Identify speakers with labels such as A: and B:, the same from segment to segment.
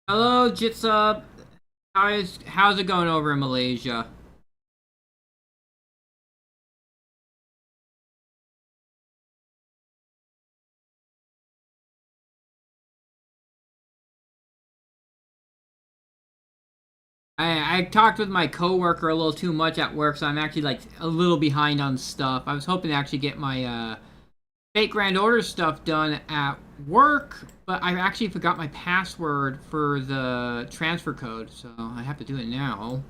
A: Hello, Jitsub. How's it going over in Malaysia? I talked with my coworker a little too much at work, so I'm actually like a little behind on stuff. I was hoping to actually get my fake grand order stuff done at work, but I actually forgot my password for the transfer code, so I have to do it now.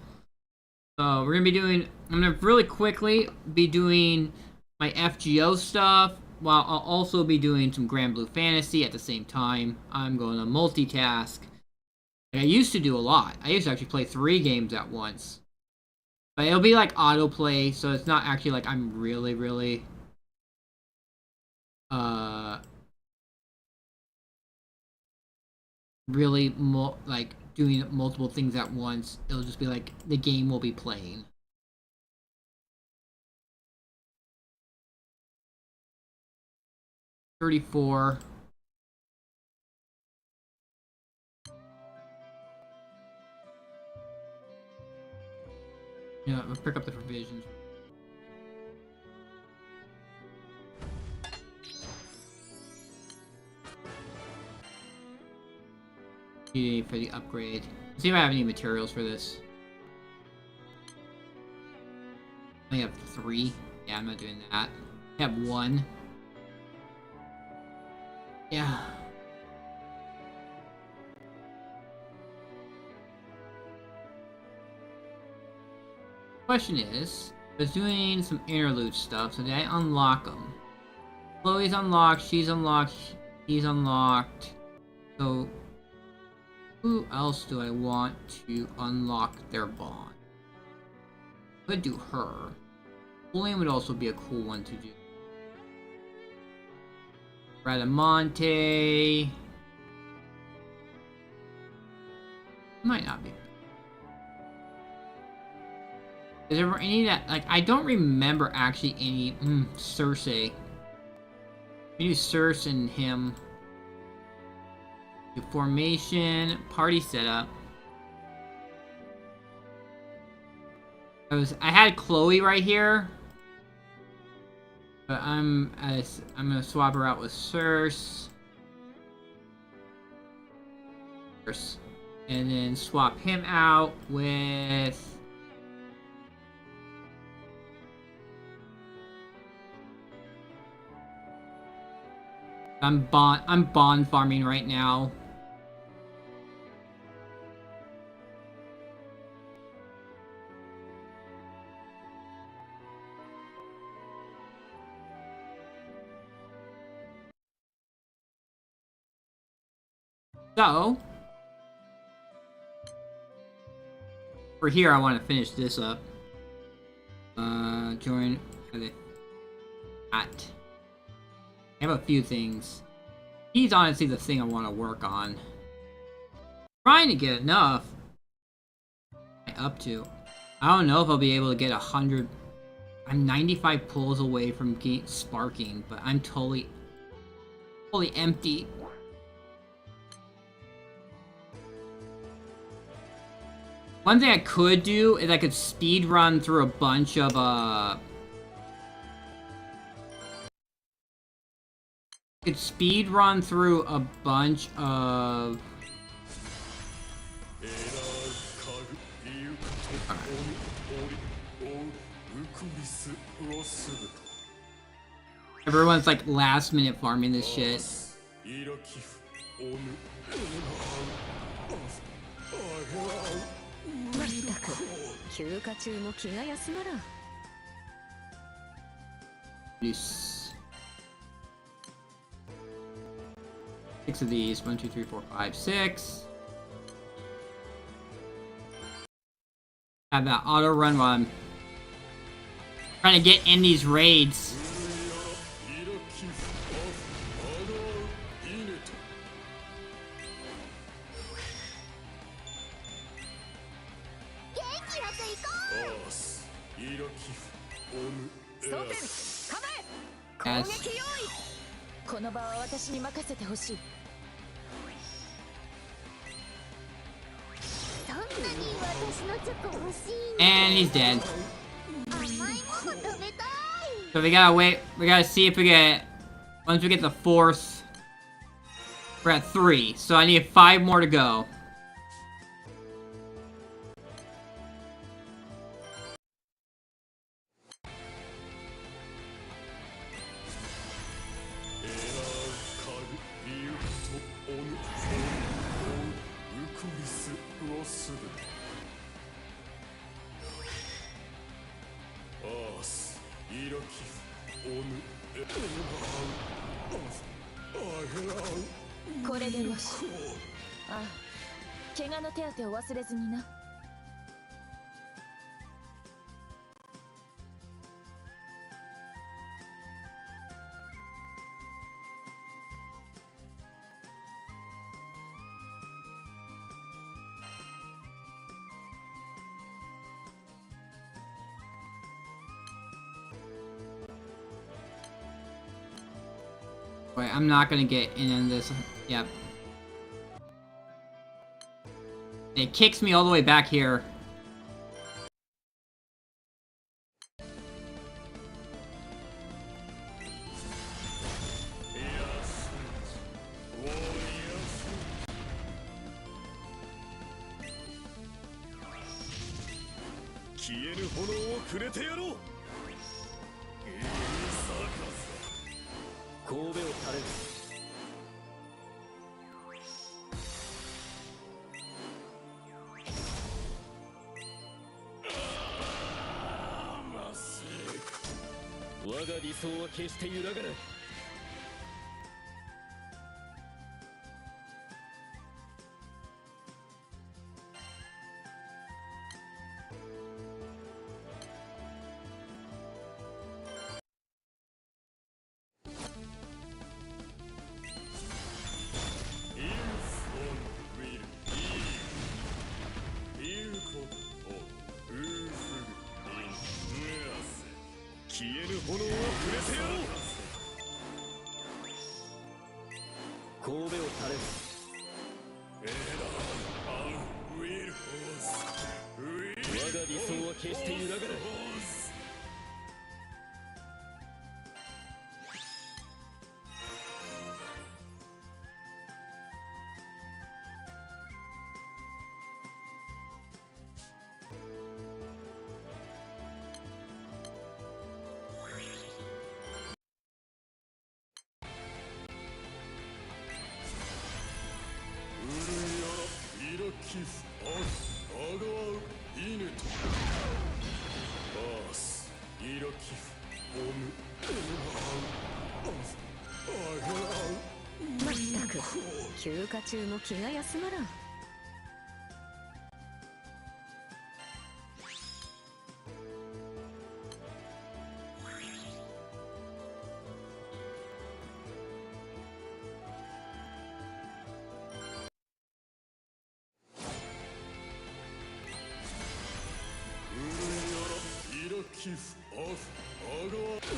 A: So I'm gonna really quickly be doing my FGO stuff, while I'll also be doing some Grand Blue Fantasy at the same time. I'm going to multitask. Like I used to do a lot. I used to actually play 3 games at once. But it'll be like autoplay, so it's not actually like I'm really, uh, like doing multiple things at once. It'll just be like the game will be playing. 34. Yeah, I'll pick up the provisions. For the upgrade. Let's see if I have any materials for this. I have 3. Yeah, I'm not doing that. I have 1. Yeah. Question is, I was doing some interlude stuff, so did I unlock them? Chloe's unlocked, she's unlocked, he's unlocked. So, who else do I want to unlock their bond? I could do her. Julian would also be a cool one to do. Radamonte. Might not be. Is there any that, like, I don't remember actually any, Cersei. We do Cersei and him. Do formation, party setup. I had Chloe right here. But I'm gonna swap her out with Cersei. And then swap him out with I'm bond farming right now. So for here I want to finish this up. Join at I have a few things. He's honestly the thing I want to work on. Trying to get enough. Up to. I don't know if I'll be able to get 100. I'm 95 pulls away from sparking, but I'm totally empty. One thing I could do is I could speed run through a bunch of speed run through a bunch of everyone's like last minute farming this shit. Use 6 of these. 1, 2, 3, 4, 5, 6. Have that auto run while I'm trying to get in these raids. Yes. And he's dead. So we gotta wait. We gotta see if we get... Once we get the 4th... We're at 3. So I need 5 more to go. Wait, I'm not gonna get in this. Yep. It kicks me all the way back here.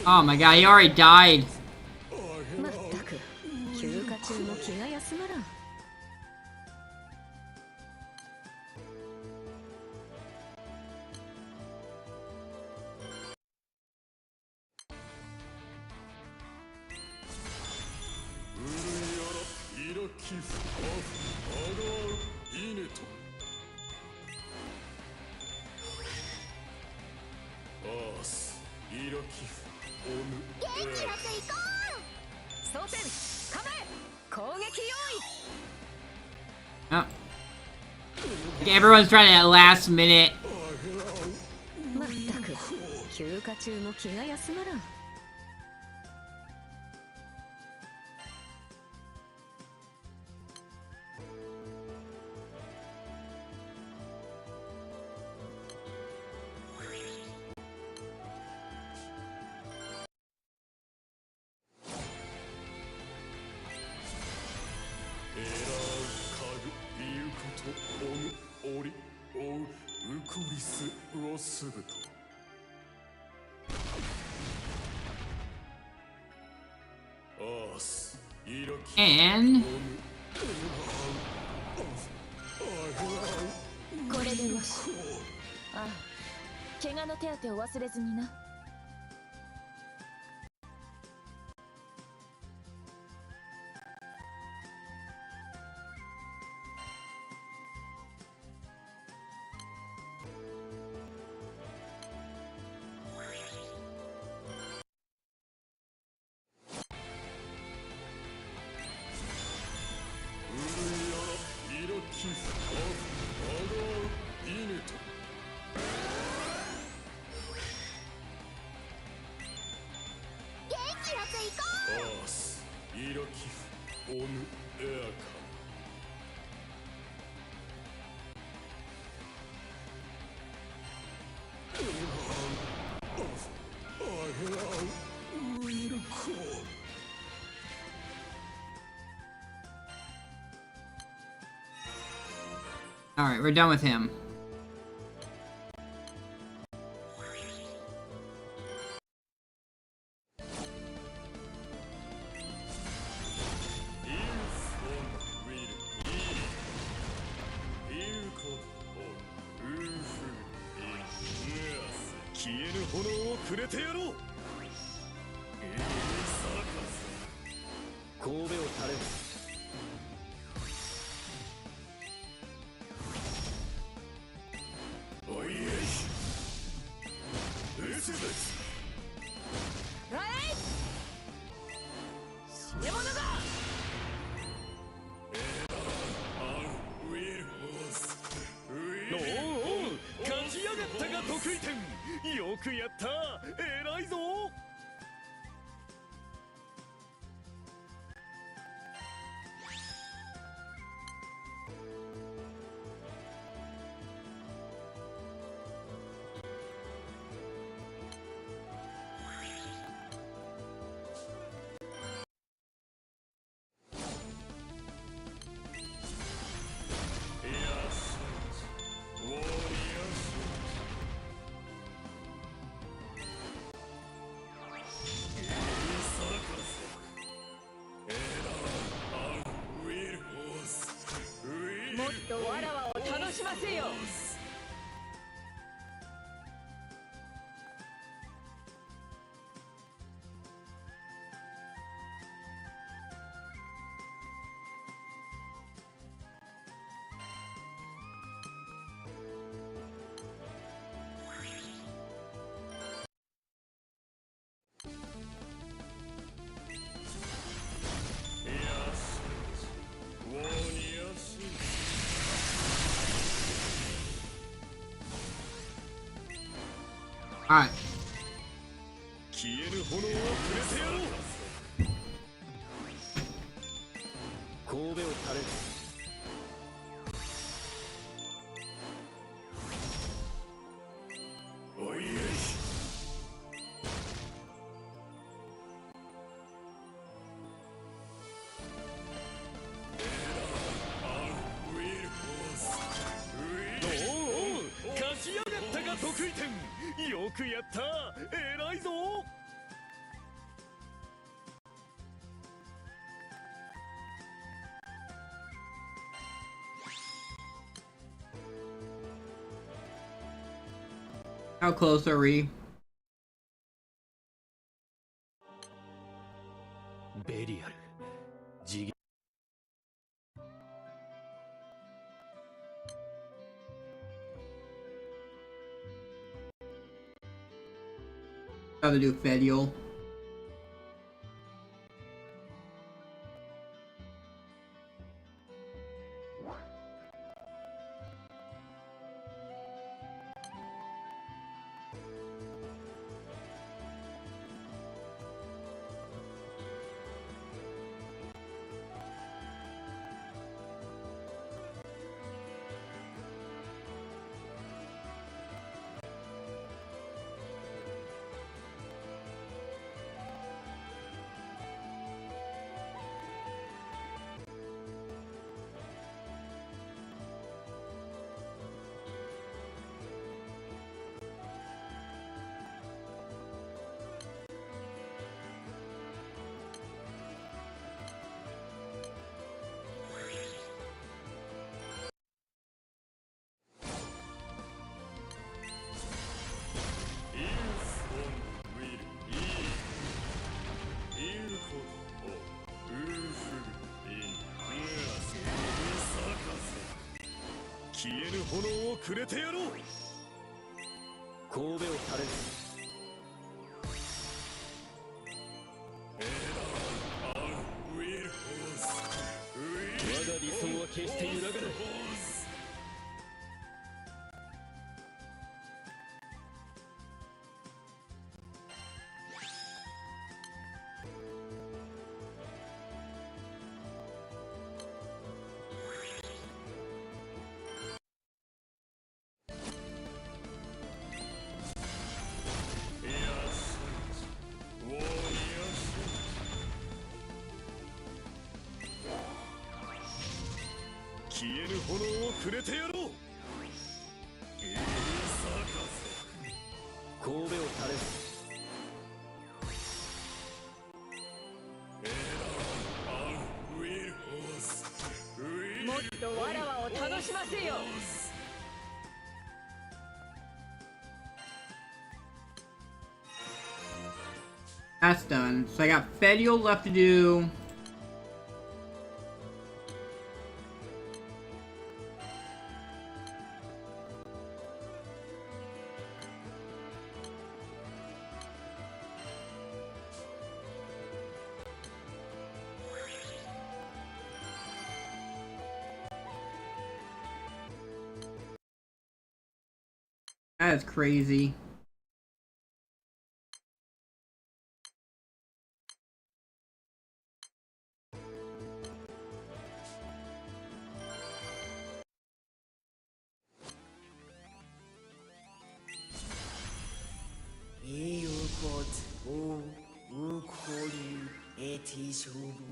A: Oh my god, he already died. Oh. Okay, everyone's trying to at last minute. And
B: これでよし。ああ、怪我の手当てを忘れずにな。
A: Alright, we're done with him. Alright. How close are we? Gotta do Fedial.
C: 消えぬ炎をくれてやろう。神戸を垂れる。我が理想は決して揺らがない。消えぬ炎をくれてやろう。神戸を垂れる。
B: もっとわらわを楽しませよ。
A: That's done. So I got Fedial left to do. That is crazy.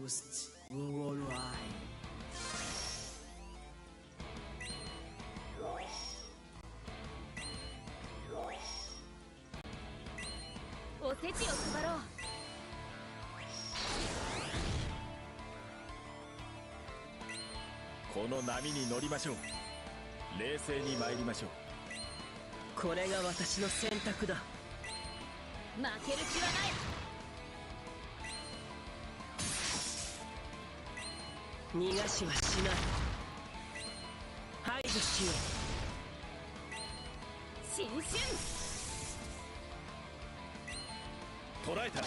D: boost worldwide.
B: おせちを配ろう。
C: この波に乗りましょう。冷静に参りましょう。
D: これが私の選択だ。
B: 負ける気はない。
D: 逃がしはしない。排除しよう。
B: 新春
C: 捉えた。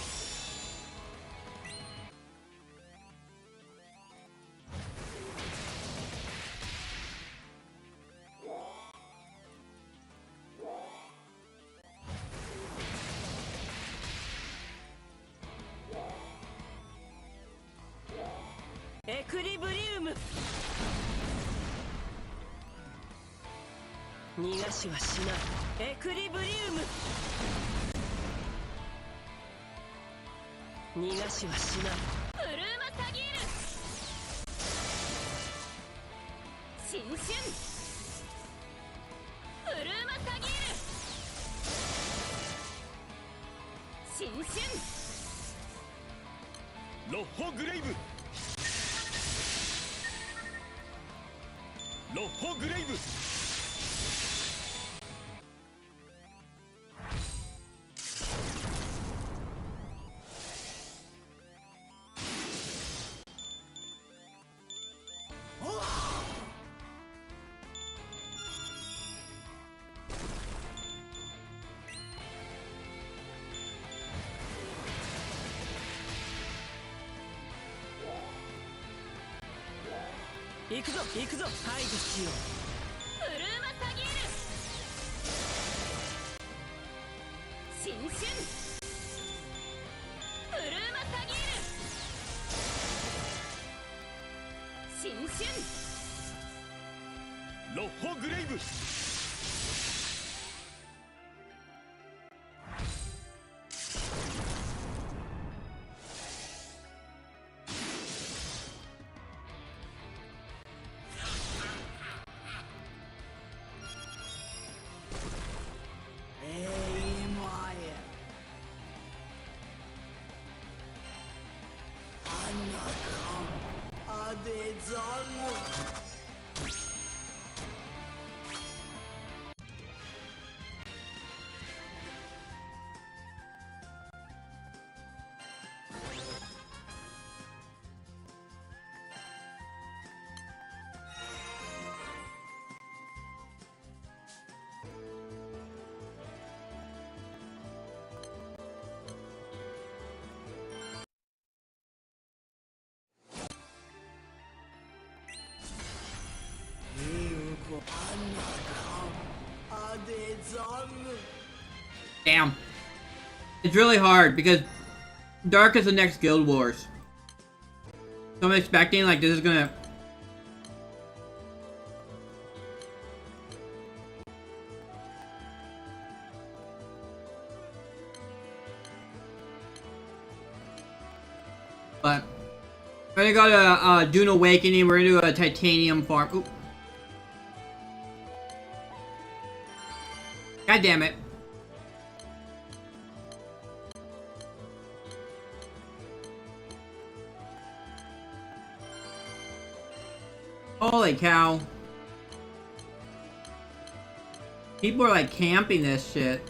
D: エクリブリウム。逃がしはしない。エクリブリウム。逃がしはしない。
B: ブルーマサギール。新春ブルーマサギール。新春
C: ロッホグレイブ。ロッホグレイブ。
D: 行くぞ行くぞ。排除しよう。
B: ブルーマサギール。新春ブルーマサギール。新春
C: ロッホグレイブ。
A: Damn. It's really hard because Dark is the next Guild Wars. So I'm expecting like this is gonna... But we're gonna go to Dune Awakening. We're gonna do a titanium farm. Oop. God damn it. Holy cow. People are like camping this shit.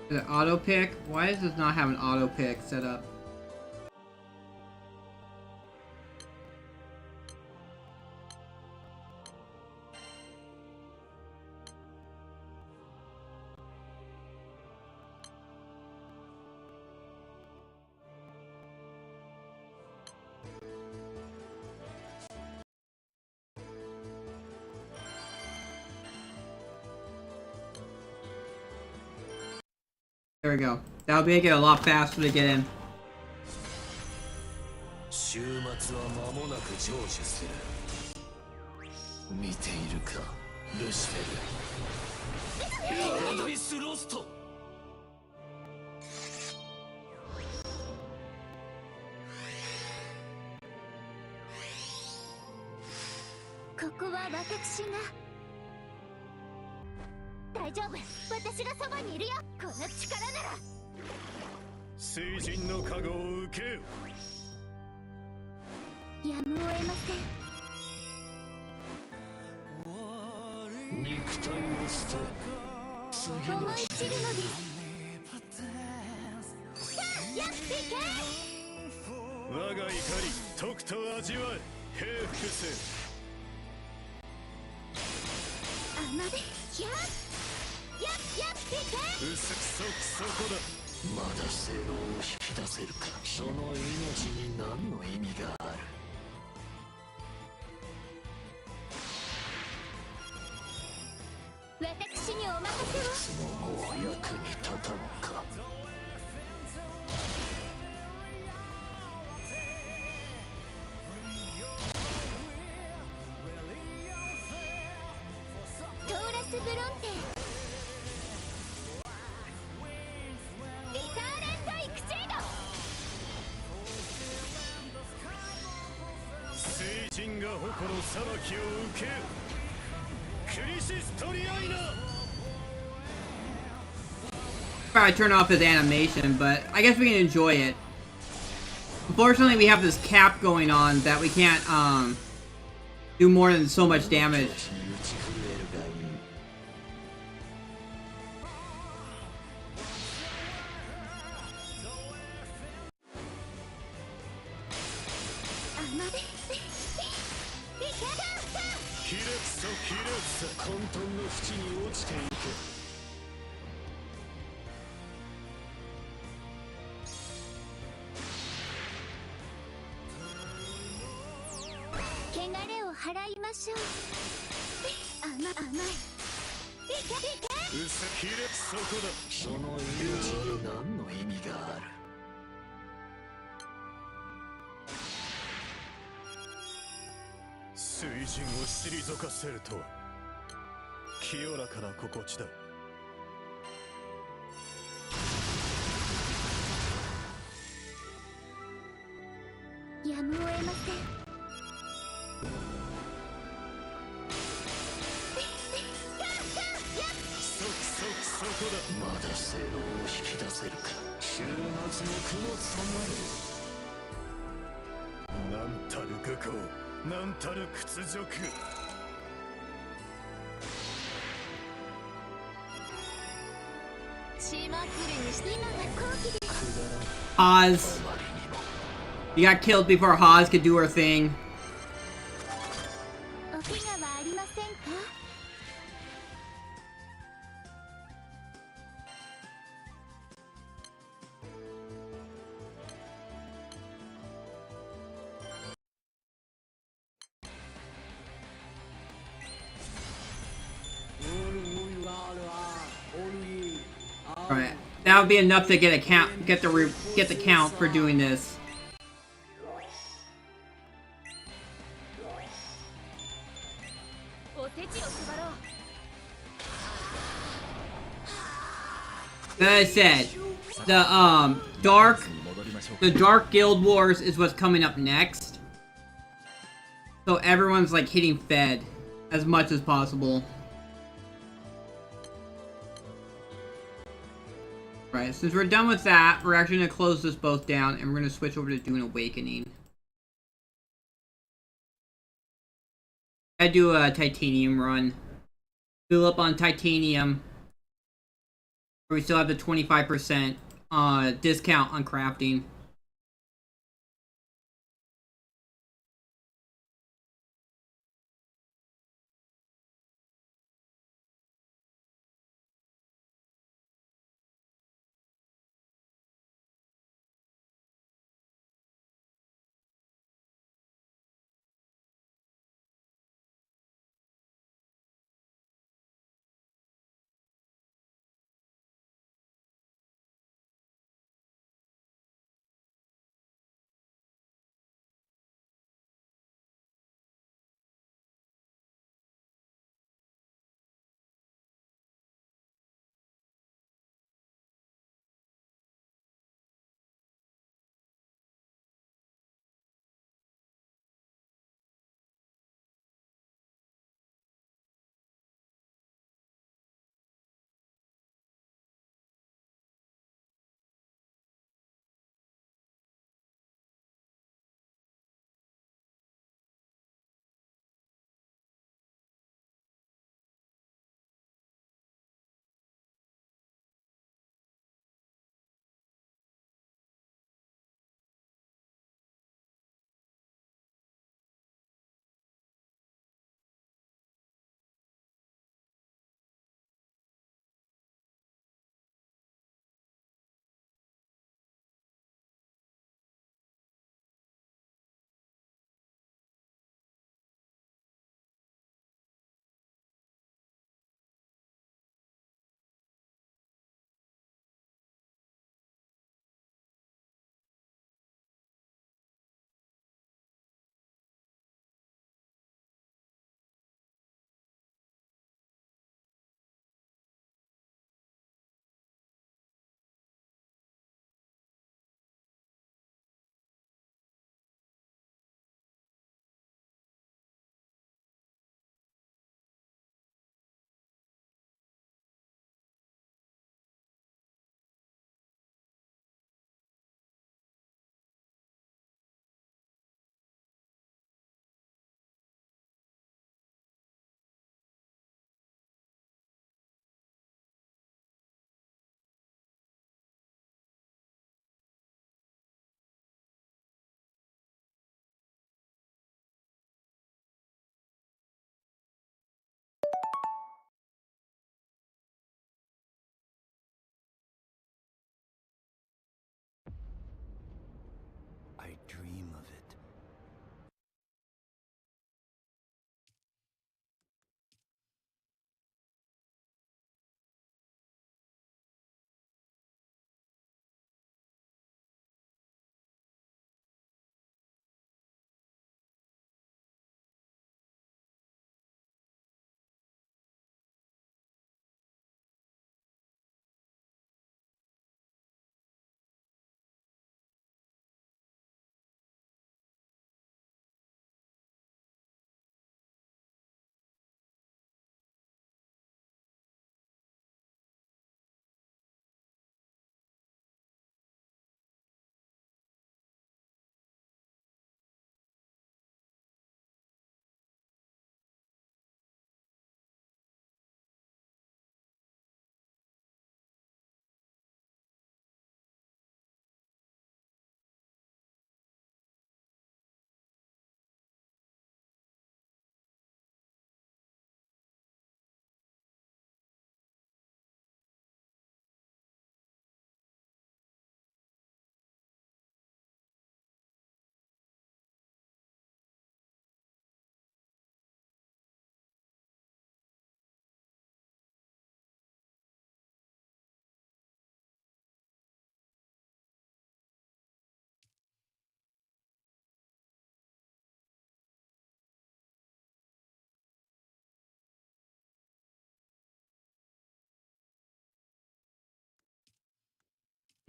A: Is it auto pick? Why does this not have an auto pick set up? There we go. That'll make it a lot faster to get in.
C: 終末は間もなく成就する。見ているか、ルシフェル。パラダイスロスト。
B: ここは私が。大丈夫、私がそばにいるよ。この力なら。
C: 聖人の加護を受けよ。
B: やむを得ません。
C: 肉体を捨て、次の
B: 思い散るのです。さあ、やっていけ。
C: 我が怒り、とくと味わえ。平服せ。
B: あまで、やっていけ。
C: うすくそくそこだ。まだ性能を引き出せるか。その命に何の意味がある。
B: 私にお任せを。
C: もう役に立たんか。
B: トーラス・ブロンテリターレント・イクチェイド。
C: 聖人が誇る裁きを受けよ。クリシストリアイナ。
A: Probably turn off his animation, but I guess we can enjoy it. Unfortunately, we have this cap going on that we can't do more than so much damage.
C: その命に何の意味がある。水人を退かせるとは清らかな心地だ。
B: やむを得ません。
C: そこだ。まだ性能を引き出せるか。終末の雲様よ。なんたる愚行、なんたる屈辱。
B: 島くるにして今が後期で。
A: Haz. You got killed before Haz could do her thing.
B: お怪我はありませんか。
A: Right. That would be enough to get a count, get the count for doing this. As I said, the Dark Guild Wars is what's coming up next. So everyone's like hitting Fed as much as possible. Right, since we're done with that, we're actually going to close this both down, and we're going to switch over to Dune Awakening. I do a titanium run. Fill up on titanium. We still have the 25% discount on crafting.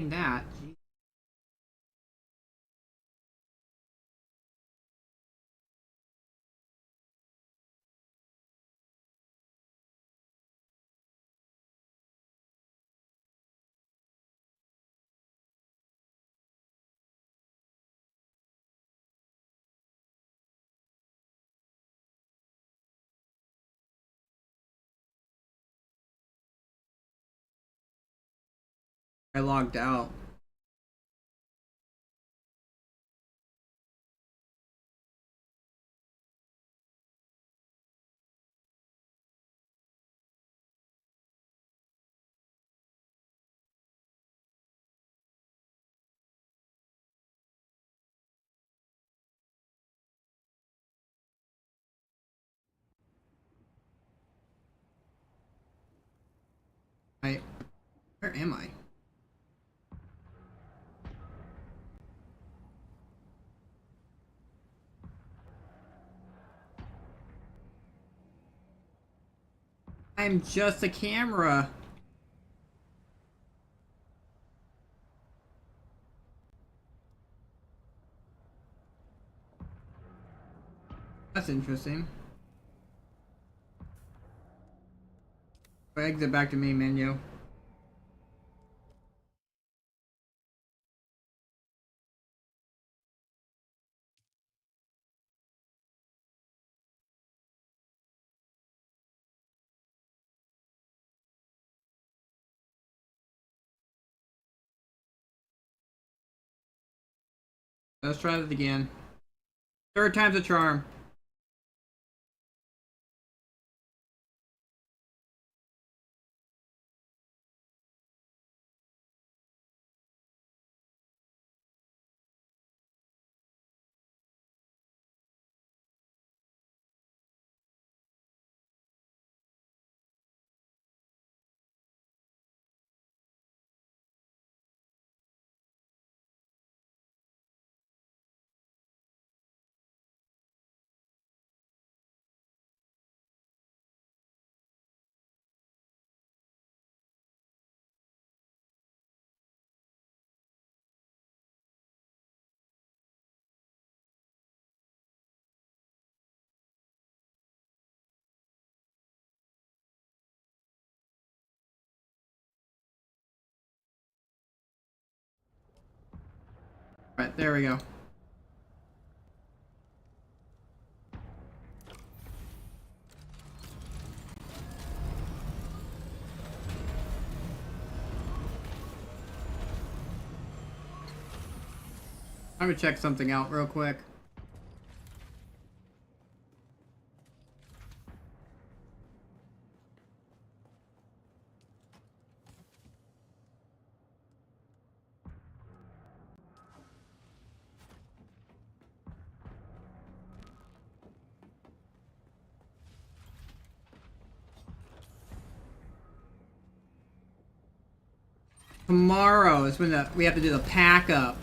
A: that. I logged out. Where am I? I'm just a camera. That's interesting. Exit back to main menu. Let's try this again. Third time's a charm. Right, there we go. I'm gonna check something out real quick. Tomorrow is when we have to do the pack up.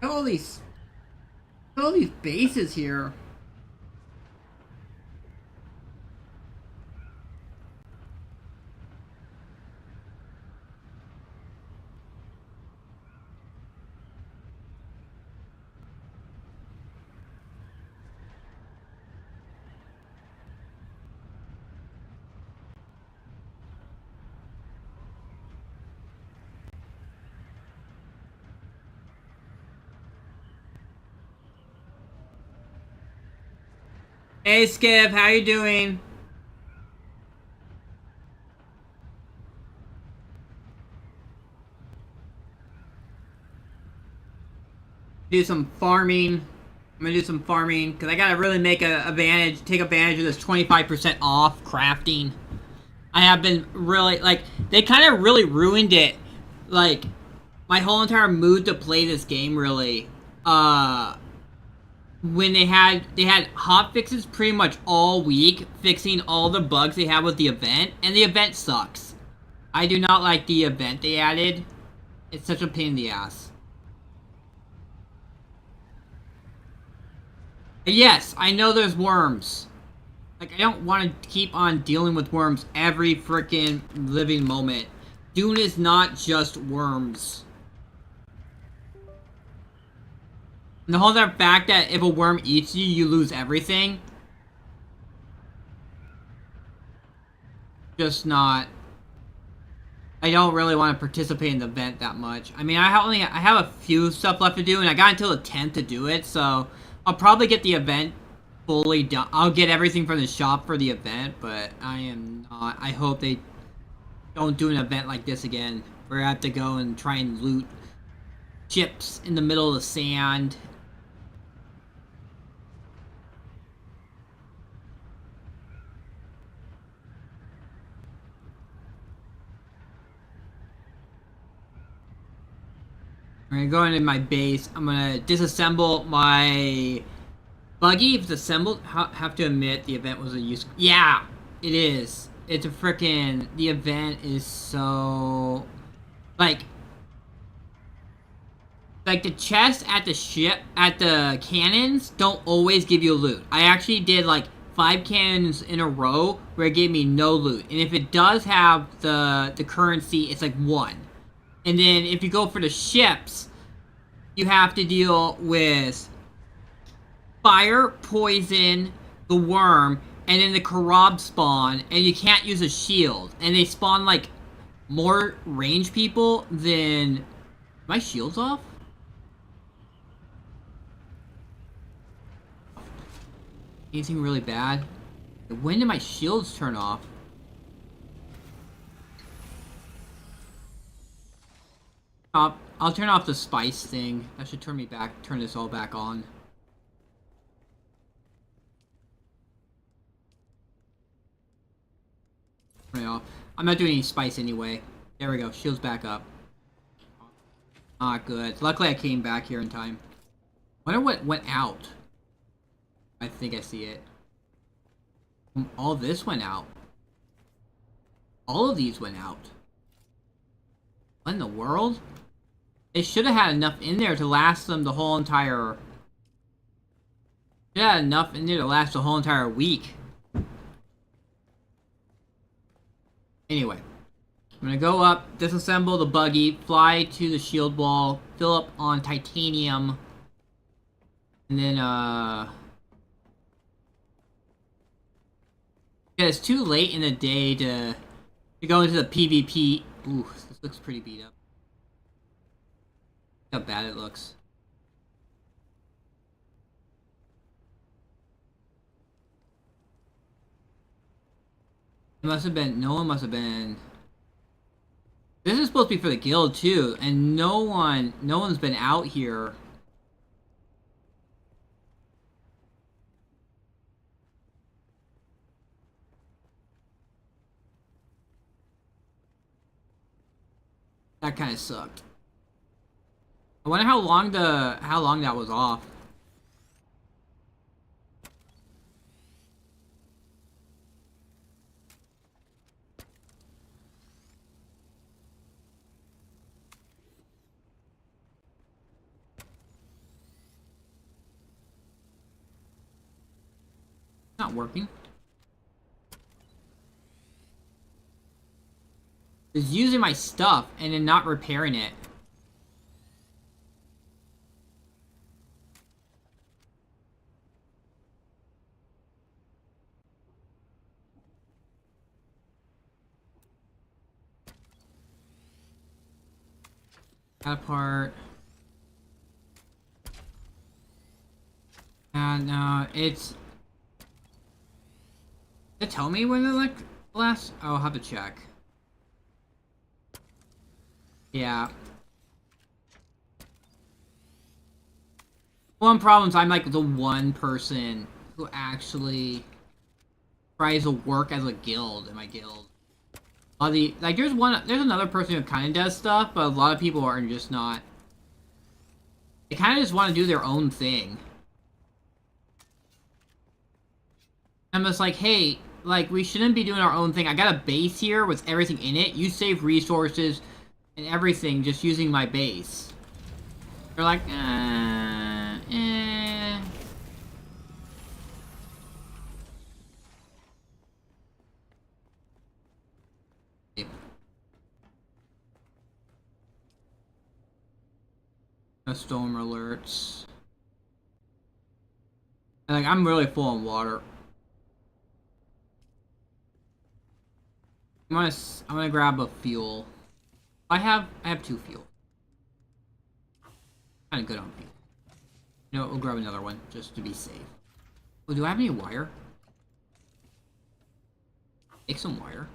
A: all these, all these bases here. Hey Skip, how you doing? Do some farming. I'm gonna do some farming because I gotta really take advantage of this 25% off crafting. I have been really like they kind of really ruined it, like my whole entire mood to play this game. Really, when they had hot fixes pretty much all week, fixing all the bugs they have with the event, and the event sucks. I do not like the event they added. It's such a pain in the ass. Yes, I know there's worms. Like, I don't want to keep on dealing with worms every freaking living moment. Dune is not just worms. And the whole other fact that if a worm eats you, you lose everything. Just not. I don't really want to participate in the event that much. I mean, I have a few stuff left to do, and I got until the 10th to do it, so I'll probably get the event fully done. I'll get everything from the shop for the event, but I am not. I hope they don't do an event like this again, where I have to go and try and loot chips in the middle of the sand. I'm gonna go into my base. I'm gonna disassemble my buggy. If it's assembled, have to admit the event was a use. Yeah, it is. It's a freaking. The event is so like the chests at the ship at the cannons don't always give you loot. I actually did like 5 cannons in a row where it gave me no loot, and if it does have the currency, it's like 1. And then if you go for the ships, you have to deal with fire, poison, the worm, and then the Karab spawn, and you can't use a shield. And they spawn like more range people than... My shield's off? Anything really bad? When did my shields turn off? I'll turn off the spice thing. That should turn this all back on. Turn it off. I'm not doing any spice anyway. There we go. Shields back up. Not good. Luckily I came back here in time. Wonder what went out. I think I see it. All this went out. All of these went out. What in the world? They should have had enough in there to last them the whole entire... Should have had enough in there to last the whole entire week. Anyway. I'm gonna go up, disassemble the buggy, fly to the shield wall, fill up on titanium, and then, yeah, it's too late in the day to go into the PvP. Ooh, this looks pretty beat up. Look how bad it looks. It must have been, no one must have been... This is supposed to be for the guild too, and no one's been out here. That kind of sucked. I wonder how long that was off. Not working. Just using my stuff and then not repairing it. That part. And it's. Did it tell me when the last? I'll have to check. Yeah. One problem is I'm like the one person who actually tries to work as a guild in my guild. There's another person who kind of does stuff, but a lot of people are just not. They kind of just want to do their own thing. I'm just like, hey, like, we shouldn't be doing our own thing. I got a base here with everything in it. You save resources and everything just using my base. They're like, Storm alerts. And, like, I'm really full on water. I'm gonna grab a fuel. I have 2 fuel. Kinda good on fuel. You know what, we'll grab another one, just to be safe. Oh, do I have any wire? Take some wire.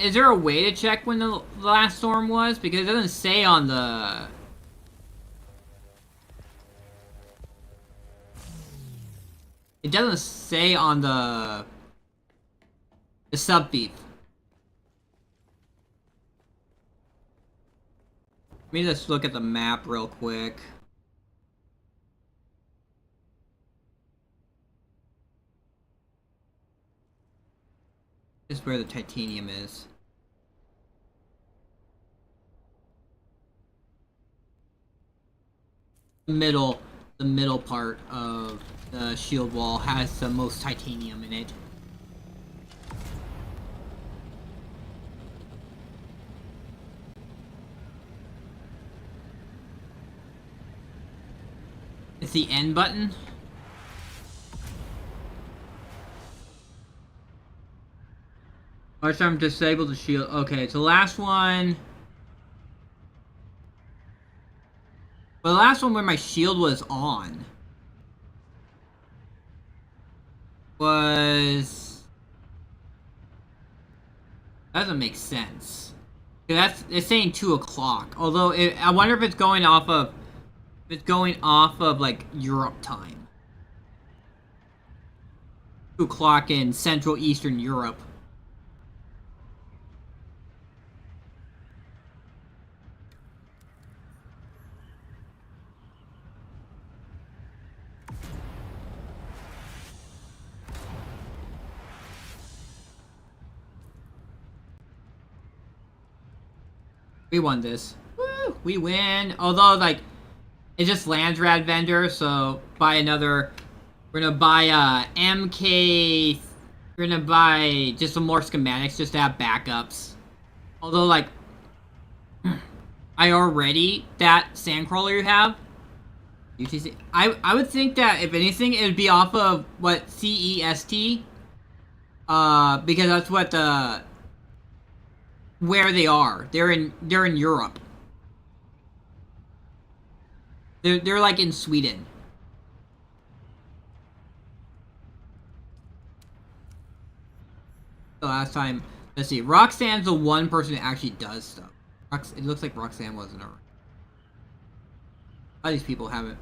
A: Is there a way to check when the last storm was? Because it doesn't say on the... It doesn't say on the sub-thief. Let me just look at the map real quick. This is where the titanium is. The middle part of the shield wall has the most titanium in it. It's the N button. Last time disabled the shield. Okay, so the last one. Well, the last one where my shield was on was. That doesn't make sense. It's saying 2 o'clock. Although I wonder if it's going off of. If it's going off of like Europe time. 2 o'clock in Central Eastern Europe. We won this. Woo! We win. Although, like, it's just Landsrad vendor, so buy another. We're gonna buy MK. We're gonna buy just some more schematics just to have backups. Although, like, I already that sandcrawler you have. UTC. I would think that if anything, it would be off of what CEST. Because that's what the. Where they are. They're in Europe. They're like in Sweden. The last time, let's see. Roxanne's the one person that actually does stuff. It looks like Roxanne wasn't around. All these people haven't.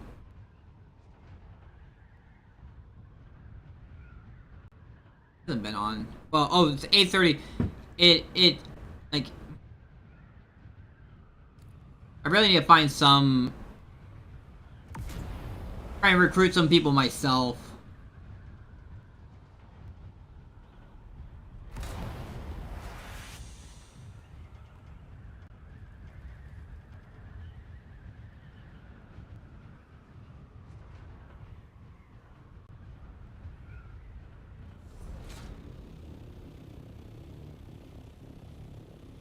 A: Hasn't been on. Well, oh, it's 8:30. It like. I really need to find some. Try and recruit some people myself.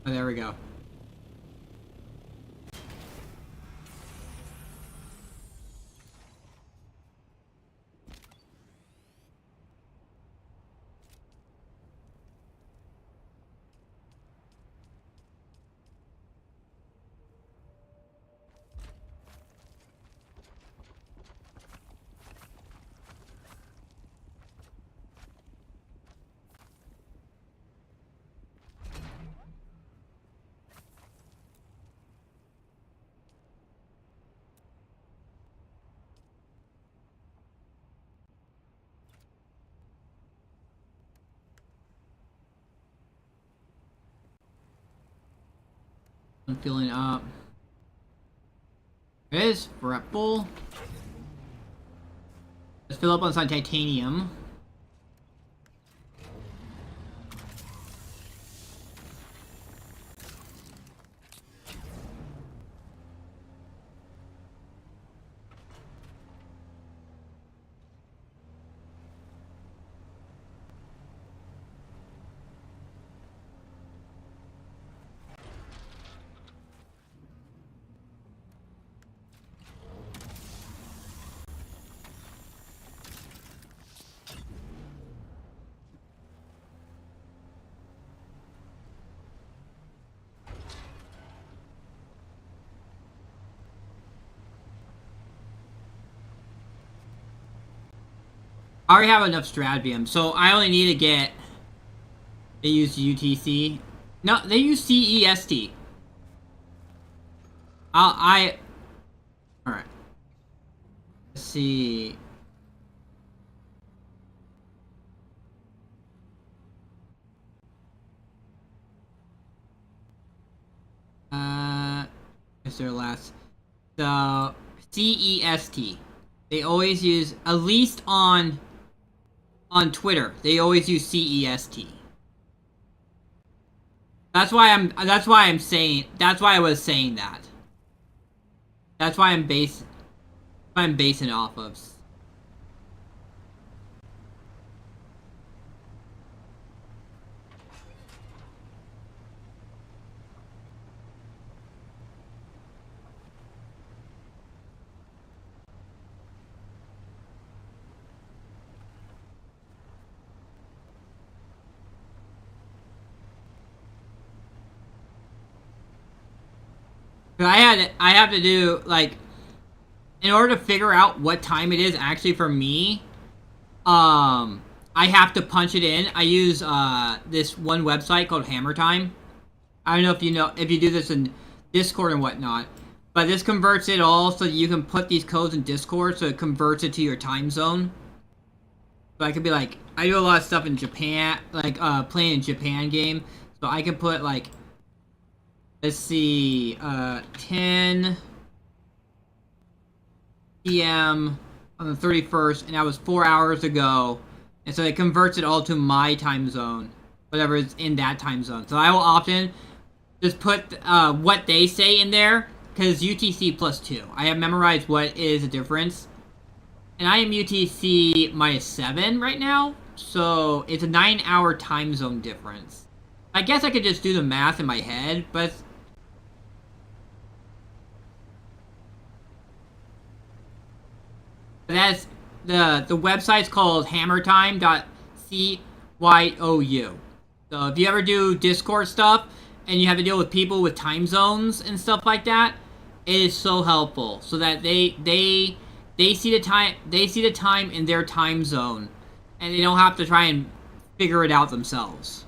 A: Oh, there we go. I'm filling up. There it is. We're at full. Let's fill up on some titanium. I already have enough stradium, so I only need to get... They use UTC. No, they use CEST. Alright. Let's see. Is there last? The CEST. They always use, at least on Twitter, they always use CEST. That's why I was saying that. That's why I'm basing it off of. I have to do, like, in order to figure out what time it is actually for me, I have to punch it in. I use this one website called Hammer Time. I don't know if you know, if you do this in Discord and whatnot, but this converts it all so that you can put these codes in Discord, so it converts it to your time zone. So I could be like, I do a lot of stuff in Japan, like playing a Japan game, so I can put like, let's see, 10 p.m. on the 31st, and that was 4 hours ago, and so it converts it all to my time zone, whatever is in that time zone. So I will often just put what they say in there, because UTC +2. I have memorized what is the difference, and I am UTC -7 right now, so it's a 9-hour time zone difference. I guess I could just do the math in my head, but that's the website's called hammertime.cyu. So if you ever do Discord stuff and you have to deal with people with time zones and stuff like that, it is so helpful so that they see the time in their time zone and they don't have to try and figure it out themselves.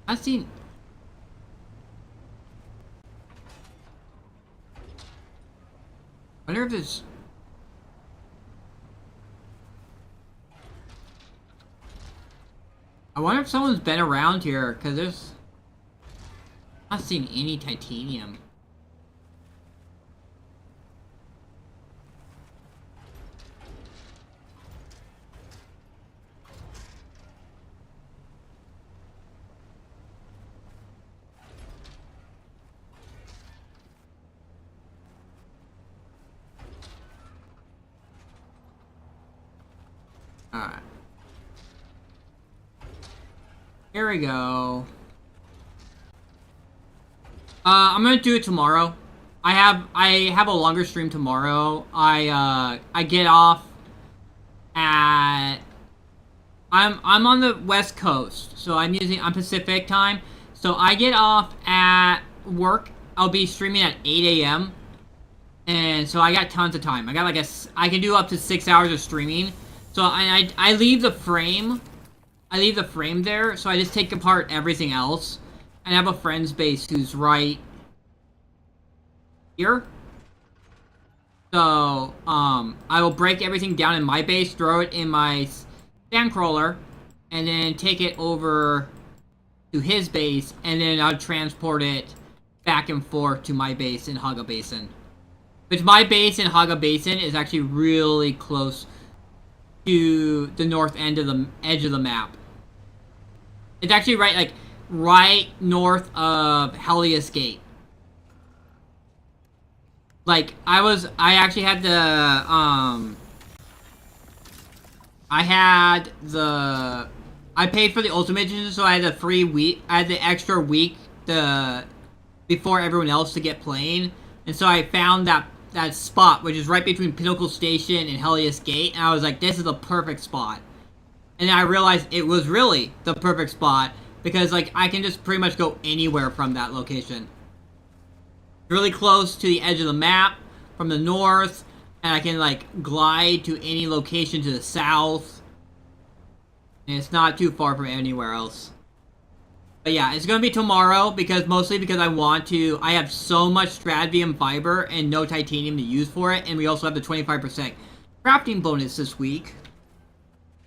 A: I've seen... I wonder if it's... I wonder if someone's been around here, because there's... I'm not seeing any titanium. Alright. Here we go. I'm gonna do it tomorrow. I have a longer stream tomorrow. I get off at I'm on the West Coast, so I'm Pacific time. So I get off at work. I'll be streaming at 8 a.m. And so I got tons of time. I got like I can do up to 6 hours of streaming. So I leave the frame. I leave the frame there, so I just take apart everything else. And I have a friend's base who's right here. So, I will break everything down in my base, throw it in my sandcrawler, and then take it over to his base, and then I'll transport it back and forth to my base in Haga Basin. Which my base in Haga Basin is actually really close to the north end of the edge of the map. It's actually right north of Helios Gate. Like, I actually had I paid for the Ultimate Edition, so I had the free week, I had the extra week before everyone else to get playing. And so I found that spot, which is right between Pinnacle Station and Helios Gate, and I was like, this is the perfect spot. And then I realized it was really the perfect spot, because, like, I can just pretty much go anywhere from that location. Really close to the edge of the map from the north, and I can, like, glide to any location to the south. And it's not too far from anywhere else. But yeah, it's gonna be tomorrow, mostly because I have so much Stradvium fiber and no titanium to use for it, and we also have the 25% crafting bonus this week.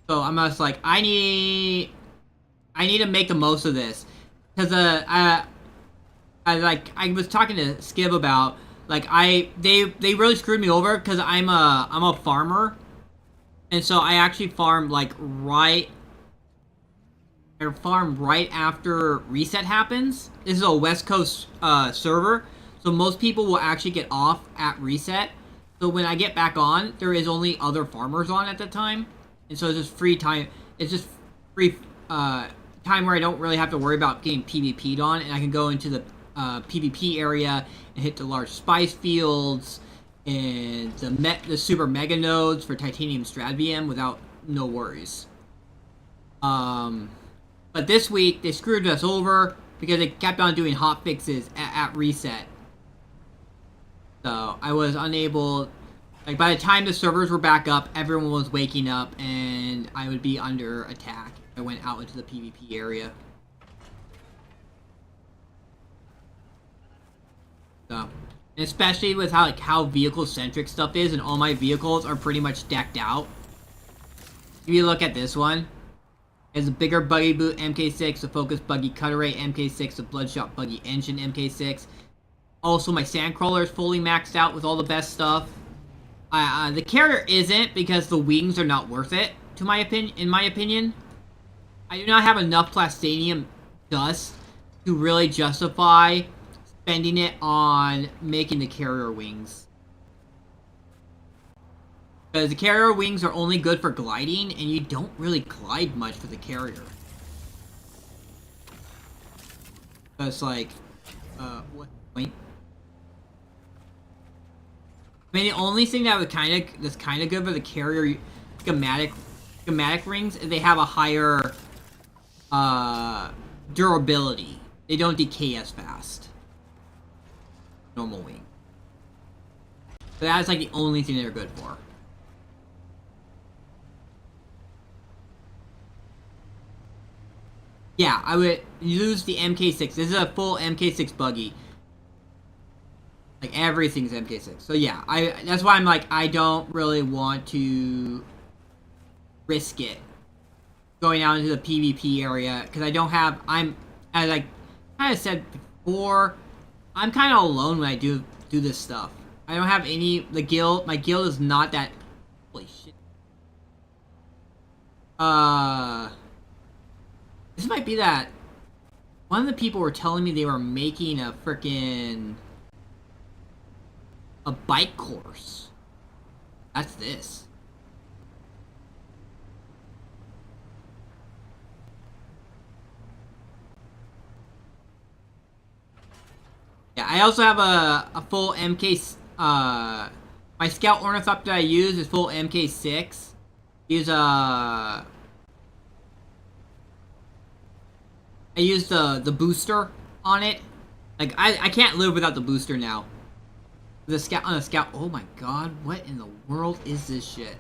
A: So I'm just like, I need to make the most of this. Because, I was talking to Skib about, like, they really screwed me over, because I'm a farmer. And so I actually farm, like, right after reset happens. This is a West Coast server, so most people will actually get off at reset. So when I get back on, there is only other farmers on at the time, and so it's just free time. It's just free time where I don't really have to worry about getting PvP'd on, and I can go into the PvP area and hit the large spice fields and the super mega nodes for titanium Stradvium without no worries. But this week, they screwed us over because they kept on doing hot fixes at reset. So, I was unable... Like, by the time the servers were back up, everyone was waking up, and I would be under attack if I went out into the PvP area. So, and especially with how vehicle-centric stuff is, and all my vehicles are pretty much decked out. If you look at this one, it has a bigger buggy boot MK6, a focus buggy cutter rate MK6, a bloodshot buggy engine MK6. Also, my sandcrawler is fully maxed out with all the best stuff. The carrier isn't, because the wings are not worth it, in my opinion. I do not have enough plastinium dust to really justify spending it on making the carrier wings. Because the carrier wings are only good for gliding, and you don't really glide much for the carrier. So it's like, what point? I mean, the only thing that's kind of good for the carrier schematic rings is they have a higher, durability. They don't decay as fast. Normal wing. But that's like the only thing they're good for. Yeah, I would use the MK6. This is a full MK6 buggy. Like, everything's MK6. So yeah, that's why I'm like, I don't really want to risk it going out into the PvP area, because I don't have, as I kind of said before, I'm kind of alone when I do this stuff. I don't have my guild is not that, holy shit. This might be that, one of the people were telling me they were making a bike course. That's this. I also have a full MK. My Scout Ornithopter I use is full MK6. I use the booster on it. Like I can't live without the booster now. The scout on a scout. Oh my god, what in the world is this shit?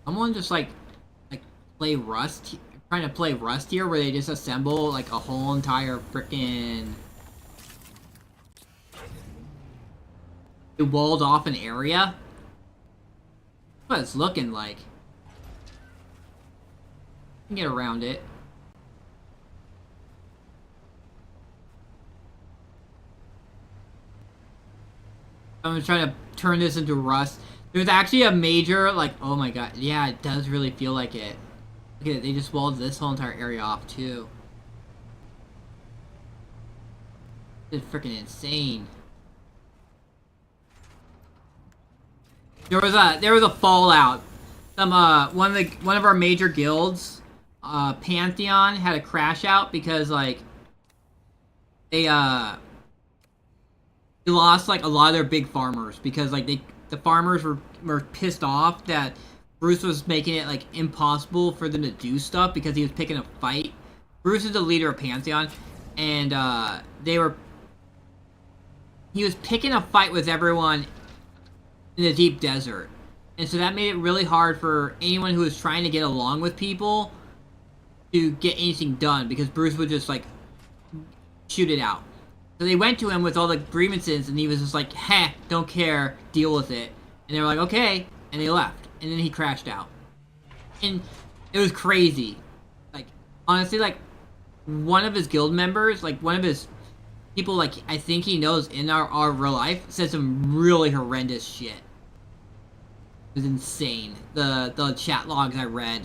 A: Someone just like play Rust, trying to play Rust here, where they just assemble like a whole entire freaking walled off an area. That's what it's looking like. You can get around it. I'm trying to turn this into Rust. There's actually a major, like, oh my god, yeah, it does really feel like it. Look at it, they just walled this whole entire area off, too. It's freaking insane. There was a fallout. One of our major guilds, Pantheon, had a crash out because, like, they lost, like, a lot of their big farmers because, like, the farmers were pissed off that Bruce was making it, like, impossible for them to do stuff because he was picking a fight. Bruce is the leader of Pantheon, and, he was picking a fight with everyone in the deep desert. And so that made it really hard for anyone who was trying to get along with people to get anything done because Bruce would just, like, shoot it out. So they went to him with all the grievances, and he was just like, heh, don't care, deal with it. And they were like, okay, and they left. And then he crashed out. And it was crazy. Like, honestly, like, one of his guild members, like, one of his people, like, I think he knows in our real life, said some really horrendous shit. It was insane. The chat logs I read.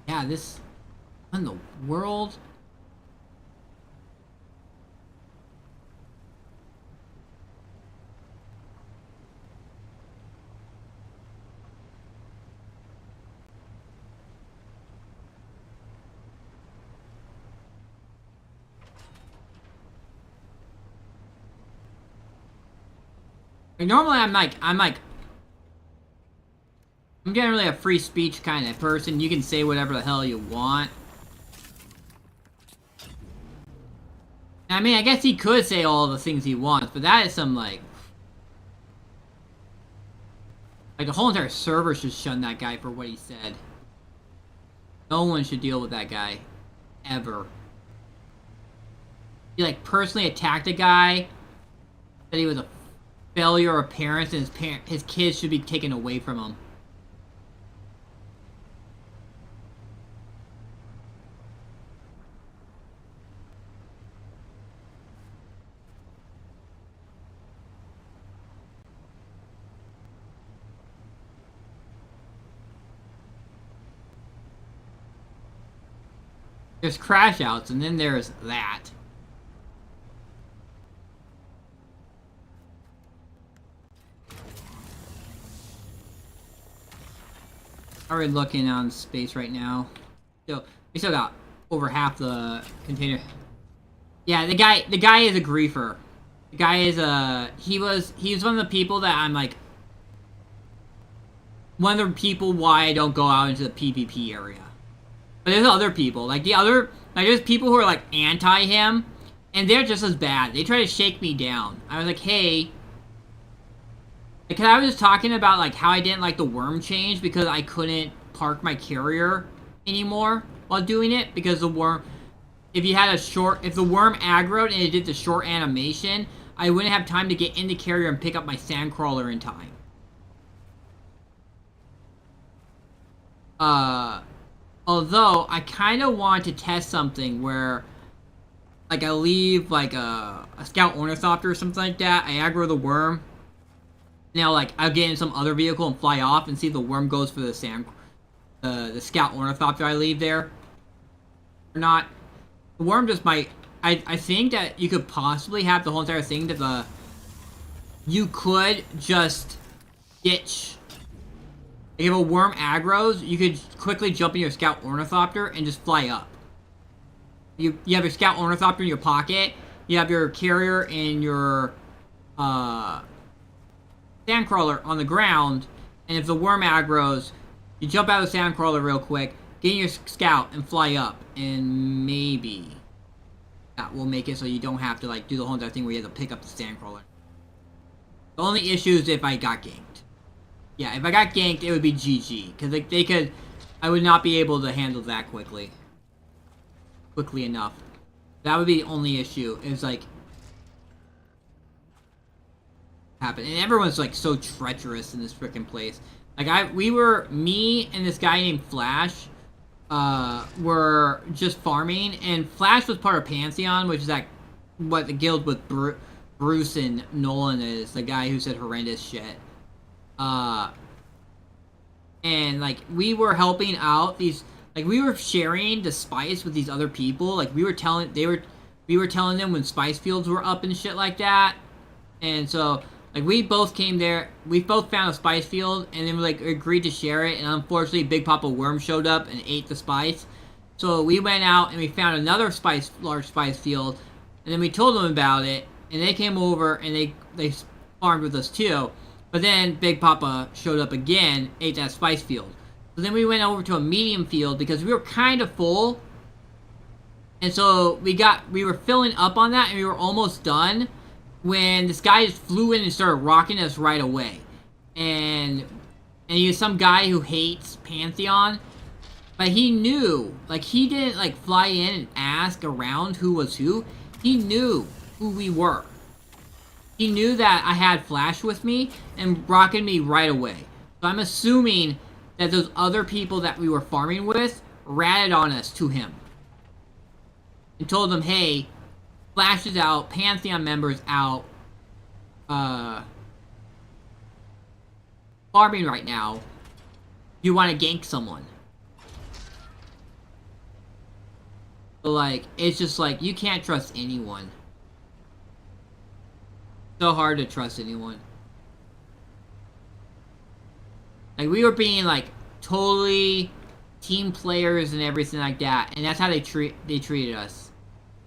A: Yeah, this... What in the world? Like, normally I'm generally a free speech kind of person. You can say whatever the hell you want. I mean, I guess he could say all the things he wants, but that is some, like... Like, the whole entire server should shun that guy for what he said. No one should deal with that guy. Ever. He, like, personally attacked a guy. Said he was a failure of parents, and his kids should be taken away from him. There's crash outs, and then there's that. Already looking on space right now. So we still got over half the container. Yeah, the guy is a griefer. The guy is he was one of the people that I'm like, one of the people why I don't go out into the PvP area. But there's other people, like there's people who are like anti him, and they're just as bad. They try to shake me down. I was like, hey, because I was just talking about like how I didn't like the worm change because I couldn't park my carrier anymore while doing it because the worm, if the worm aggroed and it did the short animation, I wouldn't have time to get in the carrier and pick up my sandcrawler in time. Although, I kind of want to test something where, like I leave like a scout ornithopter or something like that. I aggro the worm. Now like I'll get in some other vehicle and fly off and see if the worm goes for the scout ornithopter I leave there or not. The worm just might. I think that you could possibly have the whole entire thing that you could just ditch. Like if a worm aggroes, you could quickly jump in your scout ornithopter and just fly up. You have your scout ornithopter in your pocket. You have your carrier and your sandcrawler on the ground. And if the worm aggroes, you jump out of the sandcrawler real quick, get in your scout, and fly up. And maybe that will make it so you don't have to like do the whole entire thing where you have to pick up the sandcrawler. The only issue is if I got ganked. Yeah, if I got ganked, it would be GG. Because like, they could... I would not be able to handle that quickly enough. That would be the only issue. Is like... happen. And everyone's like so treacherous in this freaking place. Like me and this guy named Flash... were just farming. And Flash was part of Pantheon, which is like... what the guild with Bruce and Nolan is. The guy who said horrendous shit. And like we were helping out these, like we were sharing the spice with these other people. Like we were telling them when spice fields were up and shit like that. And so like we both came there, we both found a spice field, and then we like agreed to share it. And unfortunately, Big Papa Worm showed up and ate the spice. So we went out and we found another large spice field, and then we told them about it, and they came over and they farmed with us too. But then Big Papa showed up again, ate that spice field. So then we went over to a medium field because we were kind of full. And so we were filling up on that and we were almost done when this guy just flew in and started rocking us right away. And he was some guy who hates Pantheon. But he knew, like he didn't like fly in and ask around who was who. He knew who we were. He knew that I had Flash with me and rocketed me right away. So I'm assuming that those other people that we were farming with ratted on us to him. And told them, hey, Flash is out, Pantheon members out, farming right now. You want to gank someone. So like, it's just like, you can't trust anyone. So hard to trust anyone. Like we were being like totally team players and everything like that, and that's how they treated us.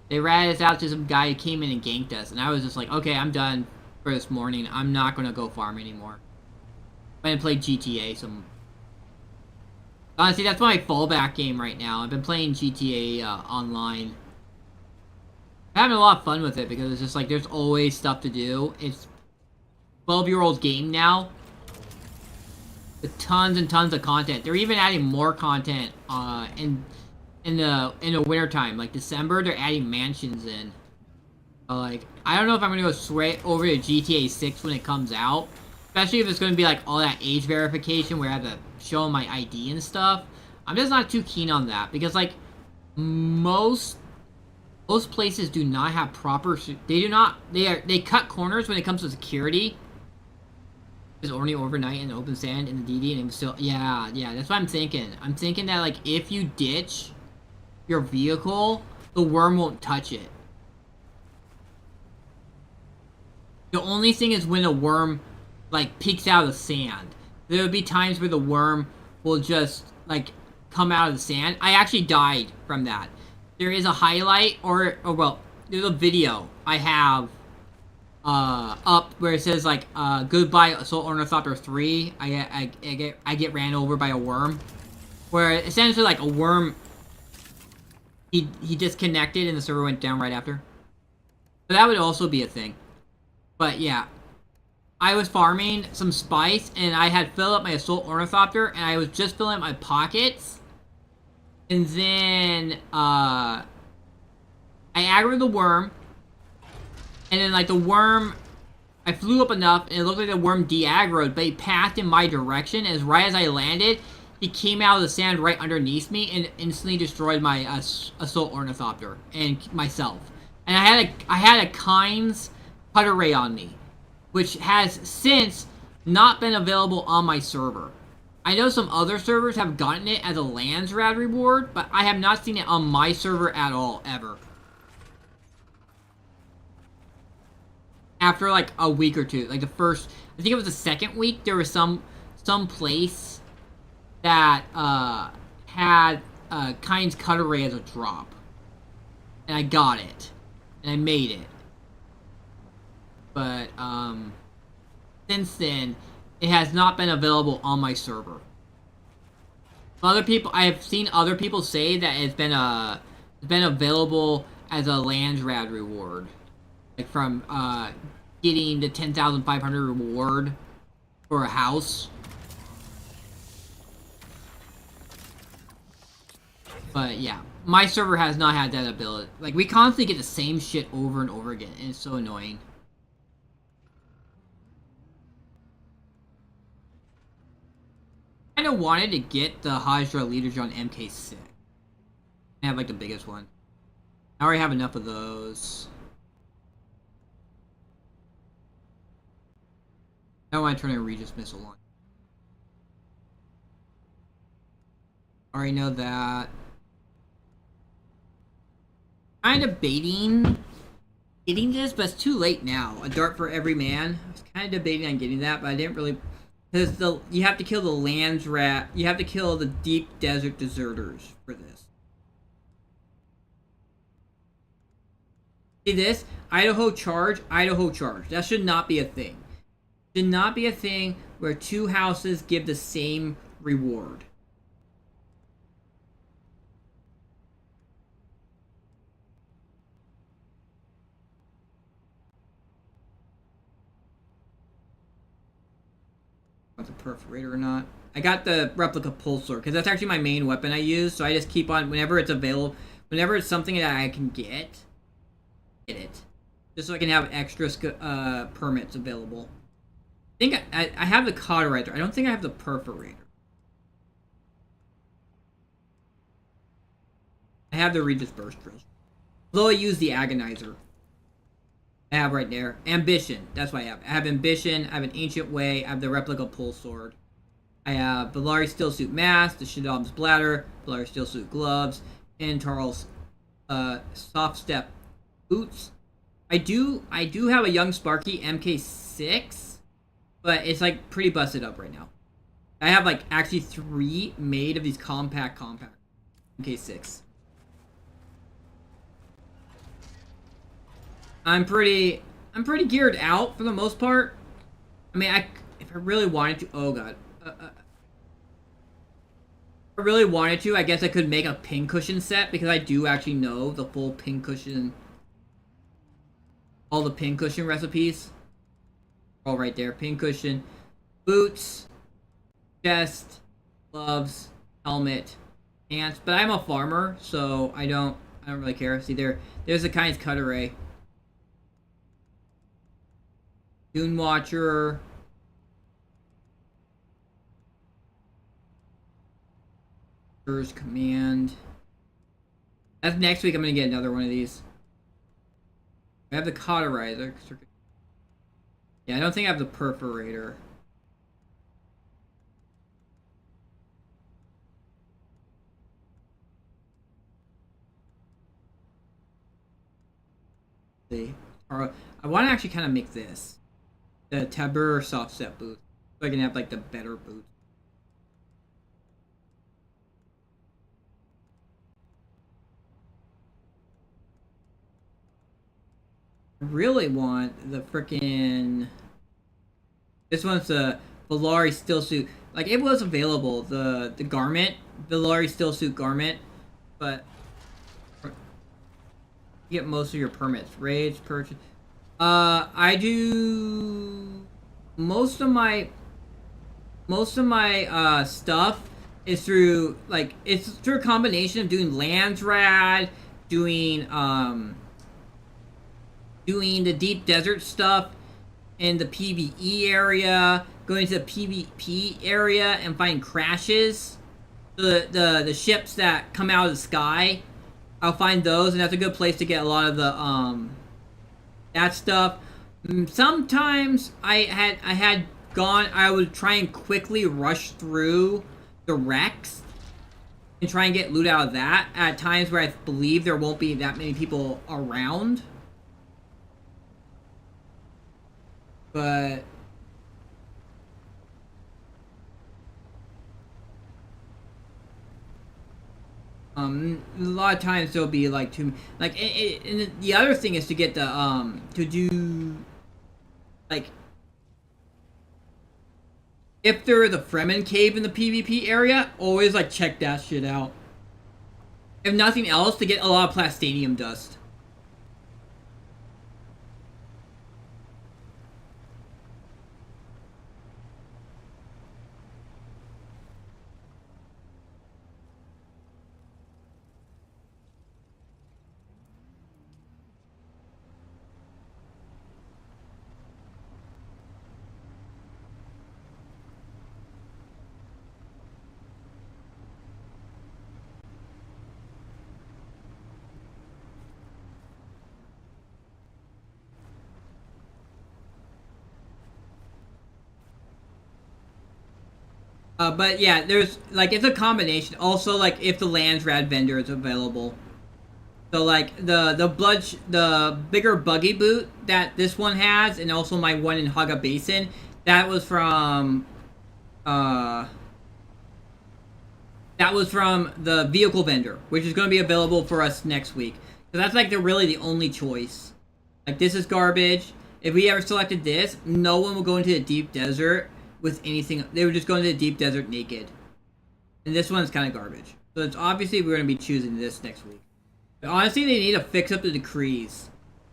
A: They ratted us out to some guy who came in and ganked us, and I was just like, okay, I'm done for this morning. I'm not gonna go farm anymore. I'm gonna play GTA some. Honestly, that's my fallback game right now. I've been playing GTA online. I'm having a lot of fun with it because it's just like there's always stuff to do. It's a 12-year-old game now with tons and tons of content. They're even adding more content in the winter time, like December. They're adding mansions in. Like I don't know if I'm gonna go straight over to GTA 6 when it comes out, especially if it's gonna be like all that age verification where I have to show them my ID and stuff. I'm just not too keen on that because like most places do not have proper. They cut corners when it comes to security. It's only overnight in open sand in the DD, and it was still yeah. That's what I'm thinking. I'm thinking that like if you ditch your vehicle, the worm won't touch it. The only thing is when a worm like peeks out of the sand. There will be times where the worm will just like come out of the sand. I actually died from that. There is a highlight, or well, there's a video I have up where it says like goodbye Assault Ornithopter 3. I get ran over by a worm, where essentially like a worm he disconnected and the server went down right after. So that would also be a thing. But yeah, I was farming some spice and I had filled up my Assault Ornithopter and I was just filling up my pockets. And then, I aggroed the worm, and then, like, the worm, I flew up enough, and it looked like the worm de-aggroed, but he passed in my direction, and right as I landed, he came out of the sand right underneath me, and instantly destroyed my Assault Ornithopter, and myself. and I had a Kynes cutter ray on me, which has since not been available on my server. I know some other servers have gotten it as a Landsrad reward, but I have not seen it on my server at all, ever. After like a week or two, like the first, I think it was the second week, there was some place that had Kynes cutter ray as a drop, and I got it, and I made it. But since then, it has not been available on my server. Other people, I have seen other people say that it's been available as a Landsrad reward, like from getting the 10,500 reward for a house. But yeah, my server has not had that ability. Like, we constantly get the same shit over and over again, and it's so annoying. I kind of wanted to get the Hydra Leaders on MK6. I have like the biggest one. I already have enough of those. I don't want to turn a Regis missile on. Already know that. Kind of getting this, but it's too late now. A dart for every man. I was kind of debating on getting that, but I didn't really. Because you have to kill the Landsrat, you have to kill the deep desert deserters for this. See this? Idaho charge, Idaho charge. That should not be a thing. Should not be a thing where two houses give the same reward. The perforator or not. I got the replica pulsar because that's actually my main weapon I use, so I just keep on whenever it's available, whenever it's something that I can get it, just so I can have extra permits available. I think I have the cauterizer. I don't think I have the perforator. I have the Regis burst drills, although I use the agonizer. I have right there. Ambition. That's what I have. I have Ambition. I have an Ancient Way. I have the Replica Pull Sword. I have Valari Steel Suit Mask, the Shadab's Bladder, Valari Steel Suit Gloves, and Tarl's Soft Step Boots. I do have a Young Sparky MK6, but it's like pretty busted up right now. I have like actually 3 made of these compact MK6. I'm pretty geared out for the most part. I mean, if I really wanted to, oh god, if I really wanted to, I guess I could make a pincushion set because I do actually know the full pincushion, all the pincushion recipes. All right there, pincushion, boots, chest, gloves, helmet, pants. But I'm a farmer, so I don't really care. See there's the Kynes cutter ray. Dune Watcher. First Command. That's next week. I'm gonna get another one of these. I have the cauterizer. Yeah, I don't think I have the perforator. See, I want to actually kind of make this. The Tabur soft set boot, so I can have like the better boots. I really want the frickin'. This one's a Valari Steel Suit. Like it was available, the garment, Valari Steel Suit garment, but you get most of your permits. Rage purchase. I do most of my stuff is through it's through a combination of doing Landsrad, doing the deep desert stuff in the PvE area, going to the PvP area and finding crashes. The ships that come out of the sky, I'll find those, and that's a good place to get a lot of the that stuff. Sometimes I would try and quickly rush through the wrecks and try and get loot out of that at times where I believe there won't be that many people around. But a lot of times there'll be like too like and the other thing is to get the to do like if there is a Fremen cave in the PvP area, always like check that shit out. If nothing else, to get a lot of plastadium dust. But yeah, there's like it's a combination. Also, like if the Landsrad vendor is available, so like the bigger buggy boot that this one has, and also my one in Haga Basin, that was from uh the vehicle vendor, which is going to be available for us next week. So that's like really the only choice. Like this is garbage. If we ever selected this, no one will go into the deep desert with anything. They would just go into the deep desert naked. And this one's kind of garbage. So it's obviously we're going to be choosing this next week. But honestly, they need to fix up the decrees.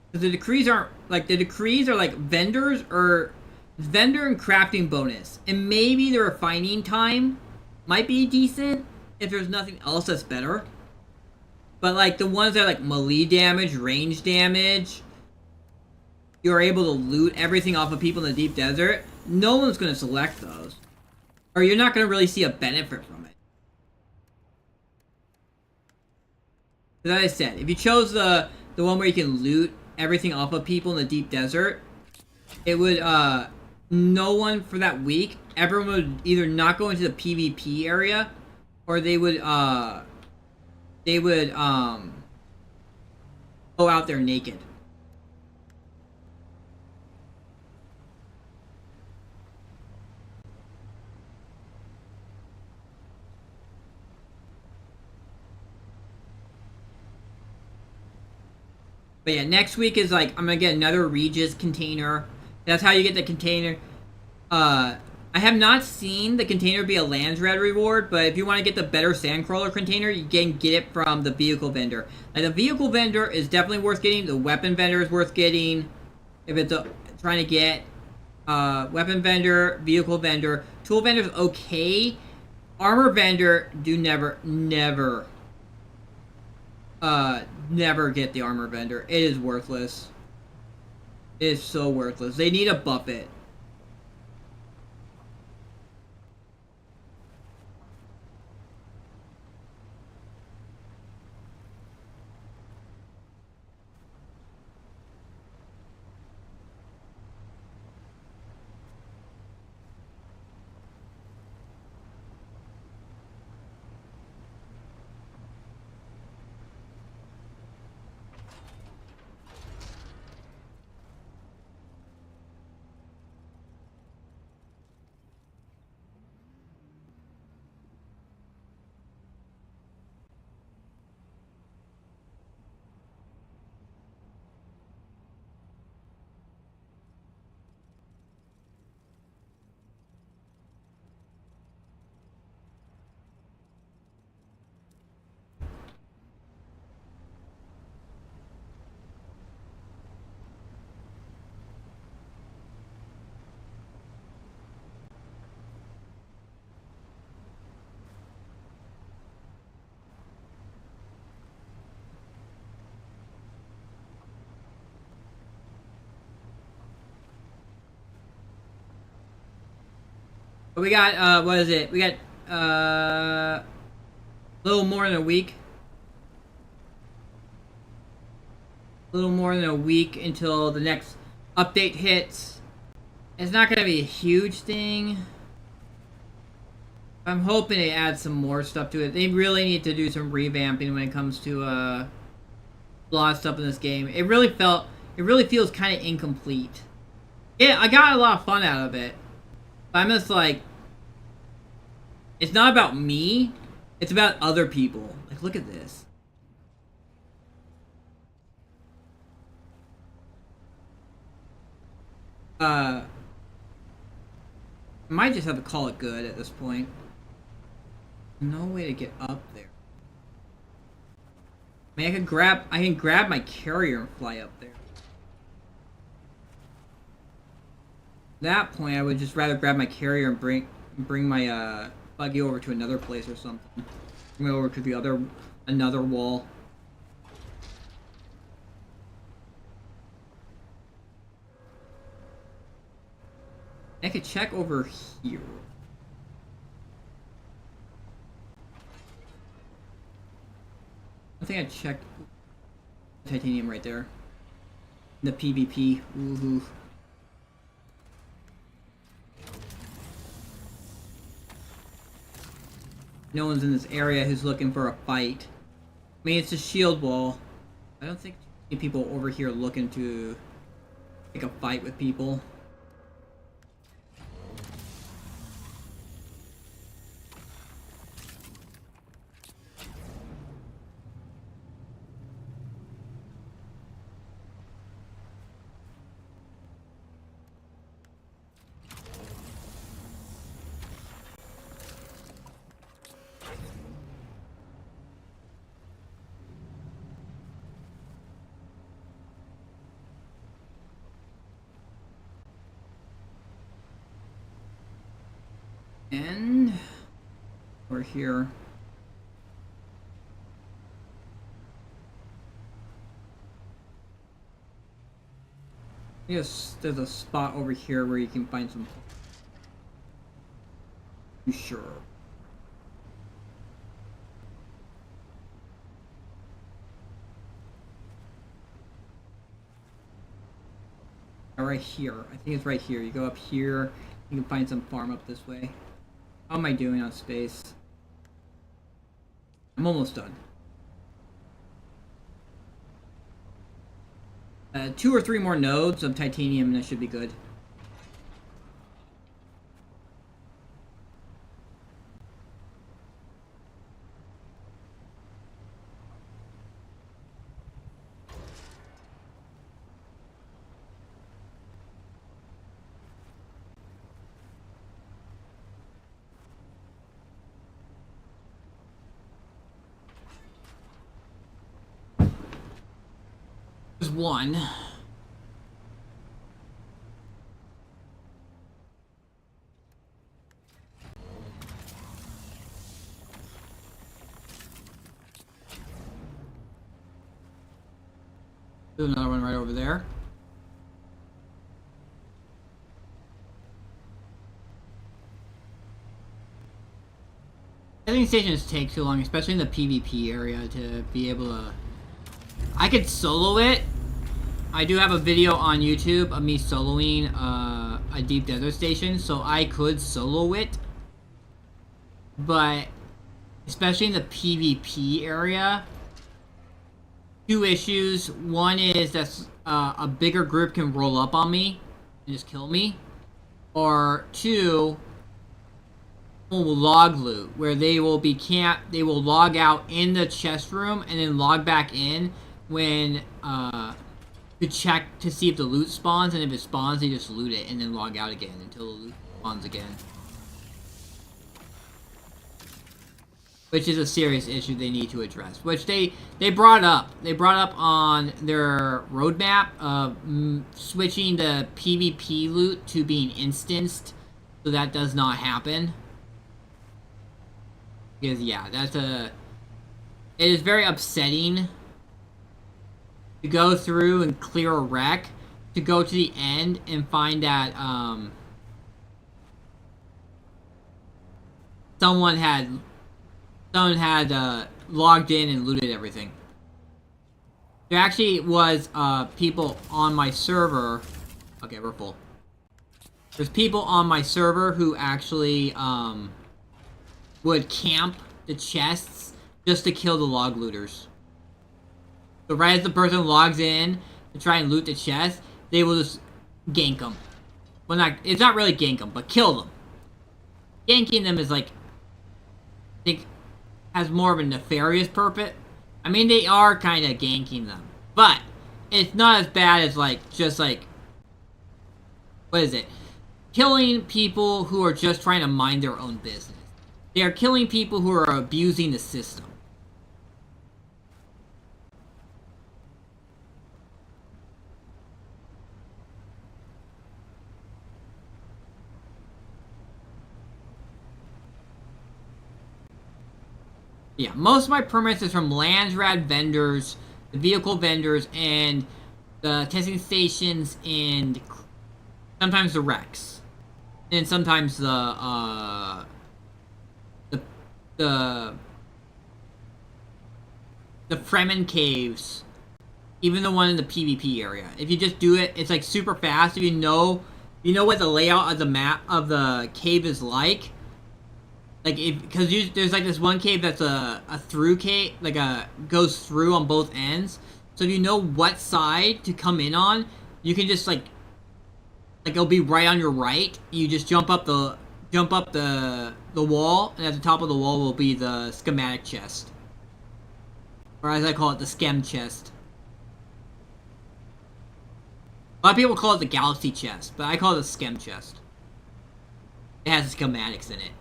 A: Because the decrees aren't, like, the decrees are like vendors or vendor and crafting bonus. And maybe the refining time might be decent if there's nothing else that's better. But like the ones that are like melee damage, range damage, you're able to loot everything off of people in the deep desert, no one's going to select those. Or you're not going to really see a benefit from it. As I said, if you chose the one where you can loot everything off of people in the deep desert, it would, no one for that week, everyone would either not go into the PvP area, or they would go out there naked. But yeah, next week is like, I'm gonna get another Regis container. That's how you get the container. I have not seen the container be a Landsrad reward, but if you want to get the better Sandcrawler container, you can get it from the vehicle vendor. Like, the vehicle vendor is definitely worth getting. The weapon vendor is worth getting. If it's trying to get weapon vendor, vehicle vendor. Tool vendor is okay. Armor vendor, never get the armor vendor. It is worthless. It is so worthless. They need to buff it. But we got, what is it? We got, a little more than a week. A little more than a week until the next update hits. It's not gonna be a huge thing. I'm hoping they add some more stuff to it. They really need to do some revamping when it comes to a lot of stuff in this game. It really feels kind of incomplete. Yeah, I got a lot of fun out of it. But I'm just like, it's not about me. It's about other people. Like, look at this. I might just have to call it good at this point. No way to get up there. I mean, I can grab my carrier and fly up there. At that point, I would just rather grab my carrier and bring my buggy over to another place or something. Bring it over to the another wall. I could check over here. I think I checked titanium right there. The PvP. Woohoo. No one's in this area who's looking for a fight. I mean, it's a shield wall. I don't think people over here looking to pick a fight with people. And we're here. Yes, there's a spot over here where you can find some. You sure? Right here. I think it's right here. You go up here, you can find some farm up this way. How am I doing on space? I'm almost done. 2 or 3 more nodes of titanium and that should be good. There's one. There's another one right over there. I think stations take too long, especially in the PvP area, to be able to... I could solo it. I do have a video on YouTube of me soloing a deep desert station, so I could solo it. But, especially in the PvP area, 2 issues. One is that a bigger group can roll up on me and just kill me. Or 2, will log loot, where they will be they will log out in the chest room and then log back in when to check to see if the loot spawns, and if it spawns they just loot it and then log out again until the loot spawns again. Which is a serious issue they need to address, which they brought up. They brought up on their roadmap of switching the PvP loot to being instanced, so that does not happen. Because yeah, it is very upsetting to go through and clear a wreck, to go to the end and find that someone had logged in and looted everything. There actually was people on my server. Okay, we're full. There's people on my server who actually would camp the chests just to kill the log looters. So right as the person logs in to try and loot the chest, they will just gank them. Well, it's not really gank them, but kill them. Ganking them is like, I think, has more of a nefarious purpose. I mean, they are kind of ganking them, but it's not as bad as like just like, what is it? Killing people who are just trying to mind their own business. They are killing people who are abusing the system. Yeah, most of my permits is from Landsrad vendors, the vehicle vendors, and the testing stations, and sometimes the wrecks, and sometimes the Fremen caves, even the one in the PvP area. If you just do it, it's like super fast. If you know what the layout of the map of the cave is like. Like, because there's like this one cave that's a through cave, like goes through on both ends. So if you know what side to come in on, you can just like it'll be right on your right. You just jump up the wall, and at the top of the wall will be the schematic chest, or as I call it, the schem chest. A lot of people call it the galaxy chest, but I call it the schem chest. It has the schematics in it.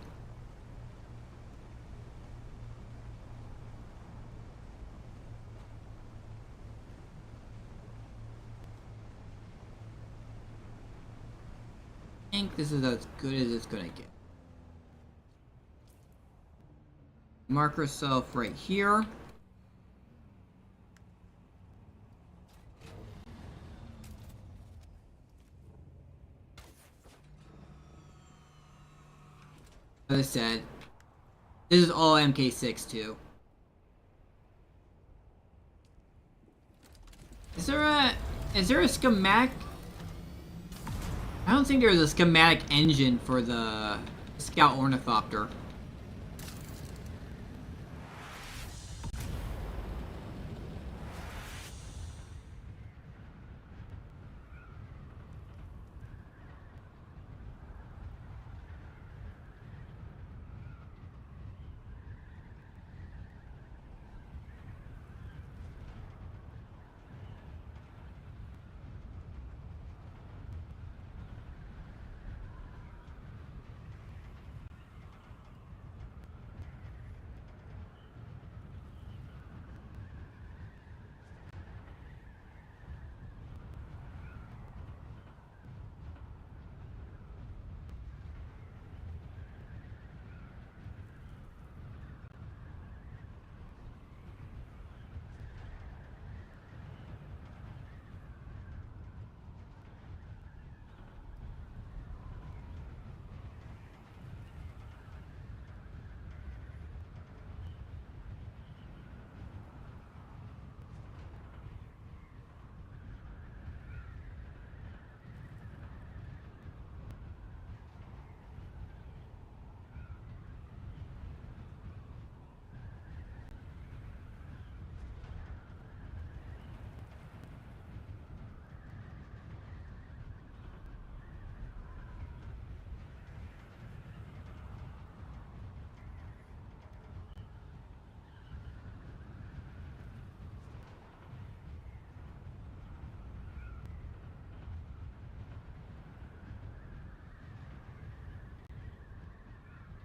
A: I think this is as good as it's gonna get. Mark yourself right here. As I said, this is all MK6 too. Is there a schematic? I don't think there's a schematic engine for the Scout Ornithopter.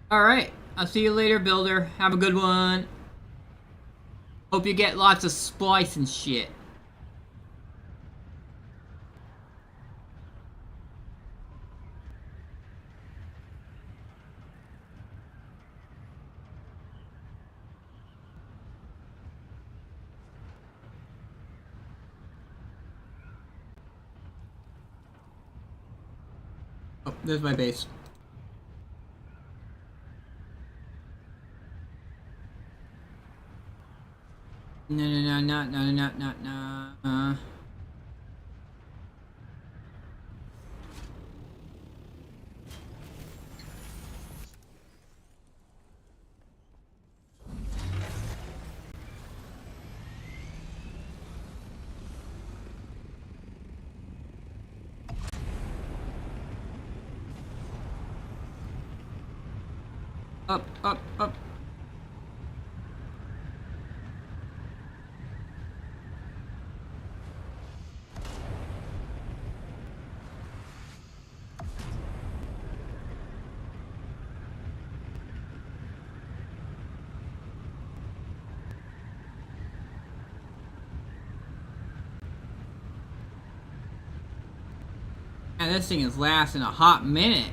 A: Alright, I'll see you later, builder. Have a good one. Hope you get lots of splice and shit. Oh, there's my base. No, no, no, no, no, no, no, no, no. Up, up, up. Man, this thing is lasting a hot minute.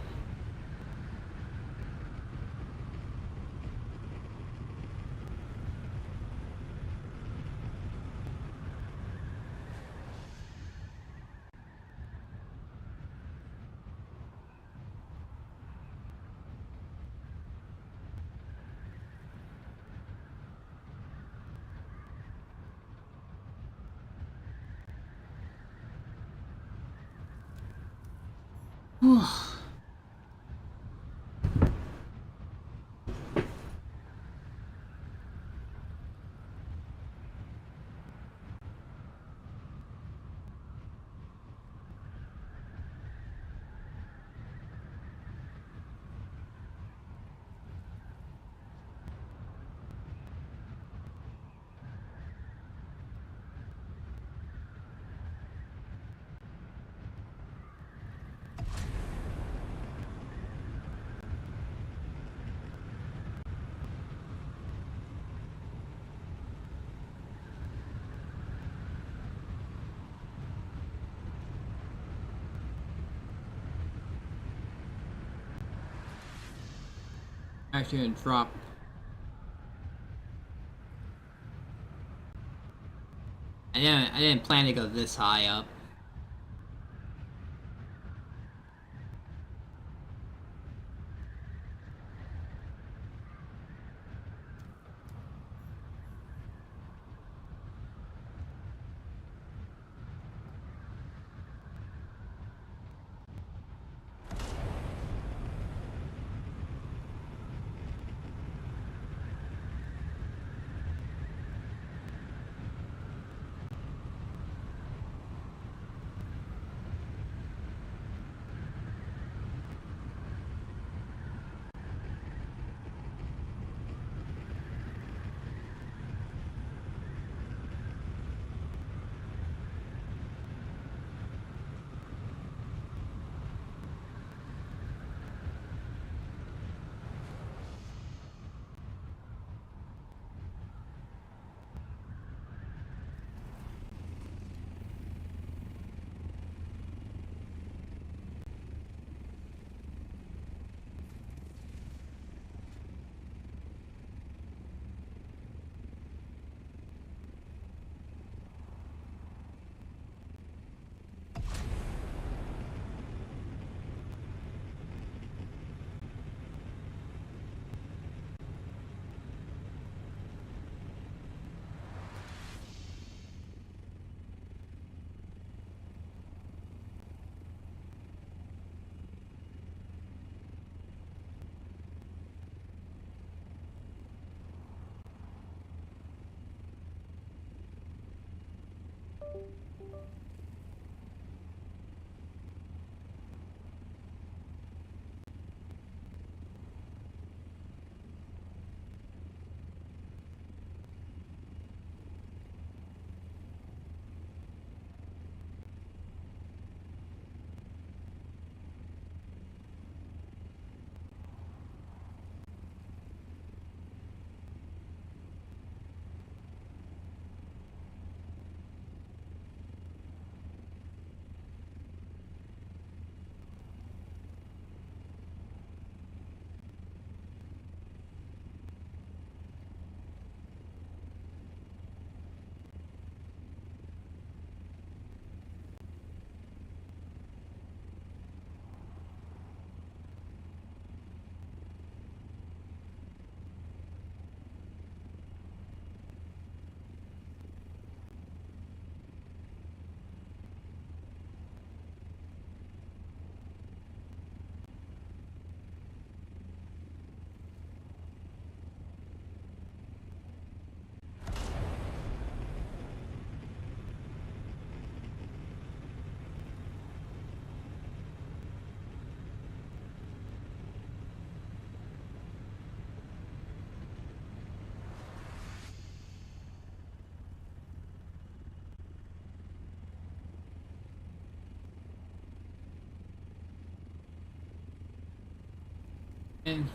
A: Whew. Actually gonna drop. I didn't plan to go this high up. And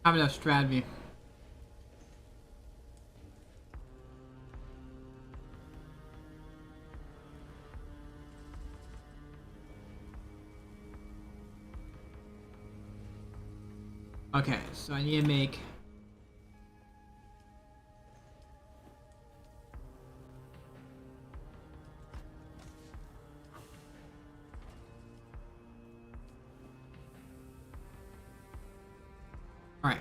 A: I have enough strategy. Okay, so I need to make all right.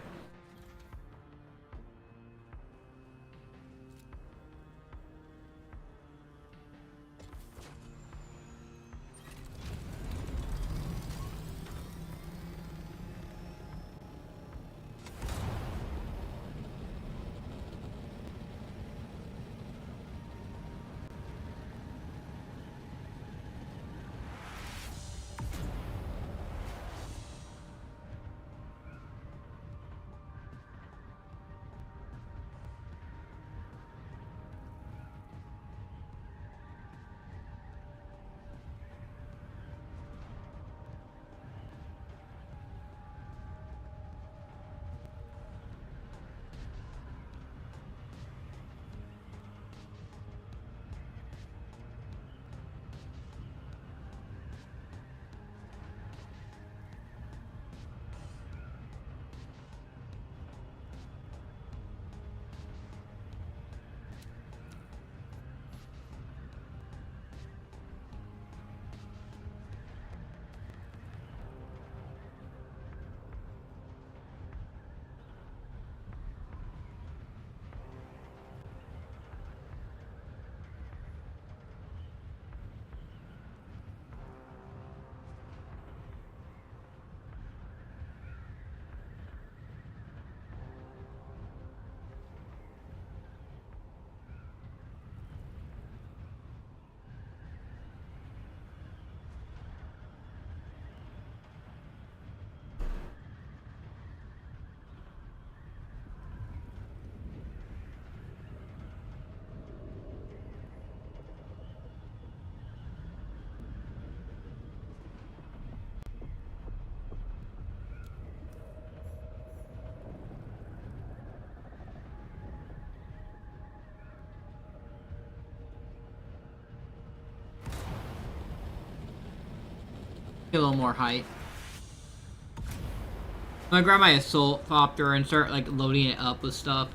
A: Get a little more height. I'm gonna grab my assault copter and start like loading it up with stuff.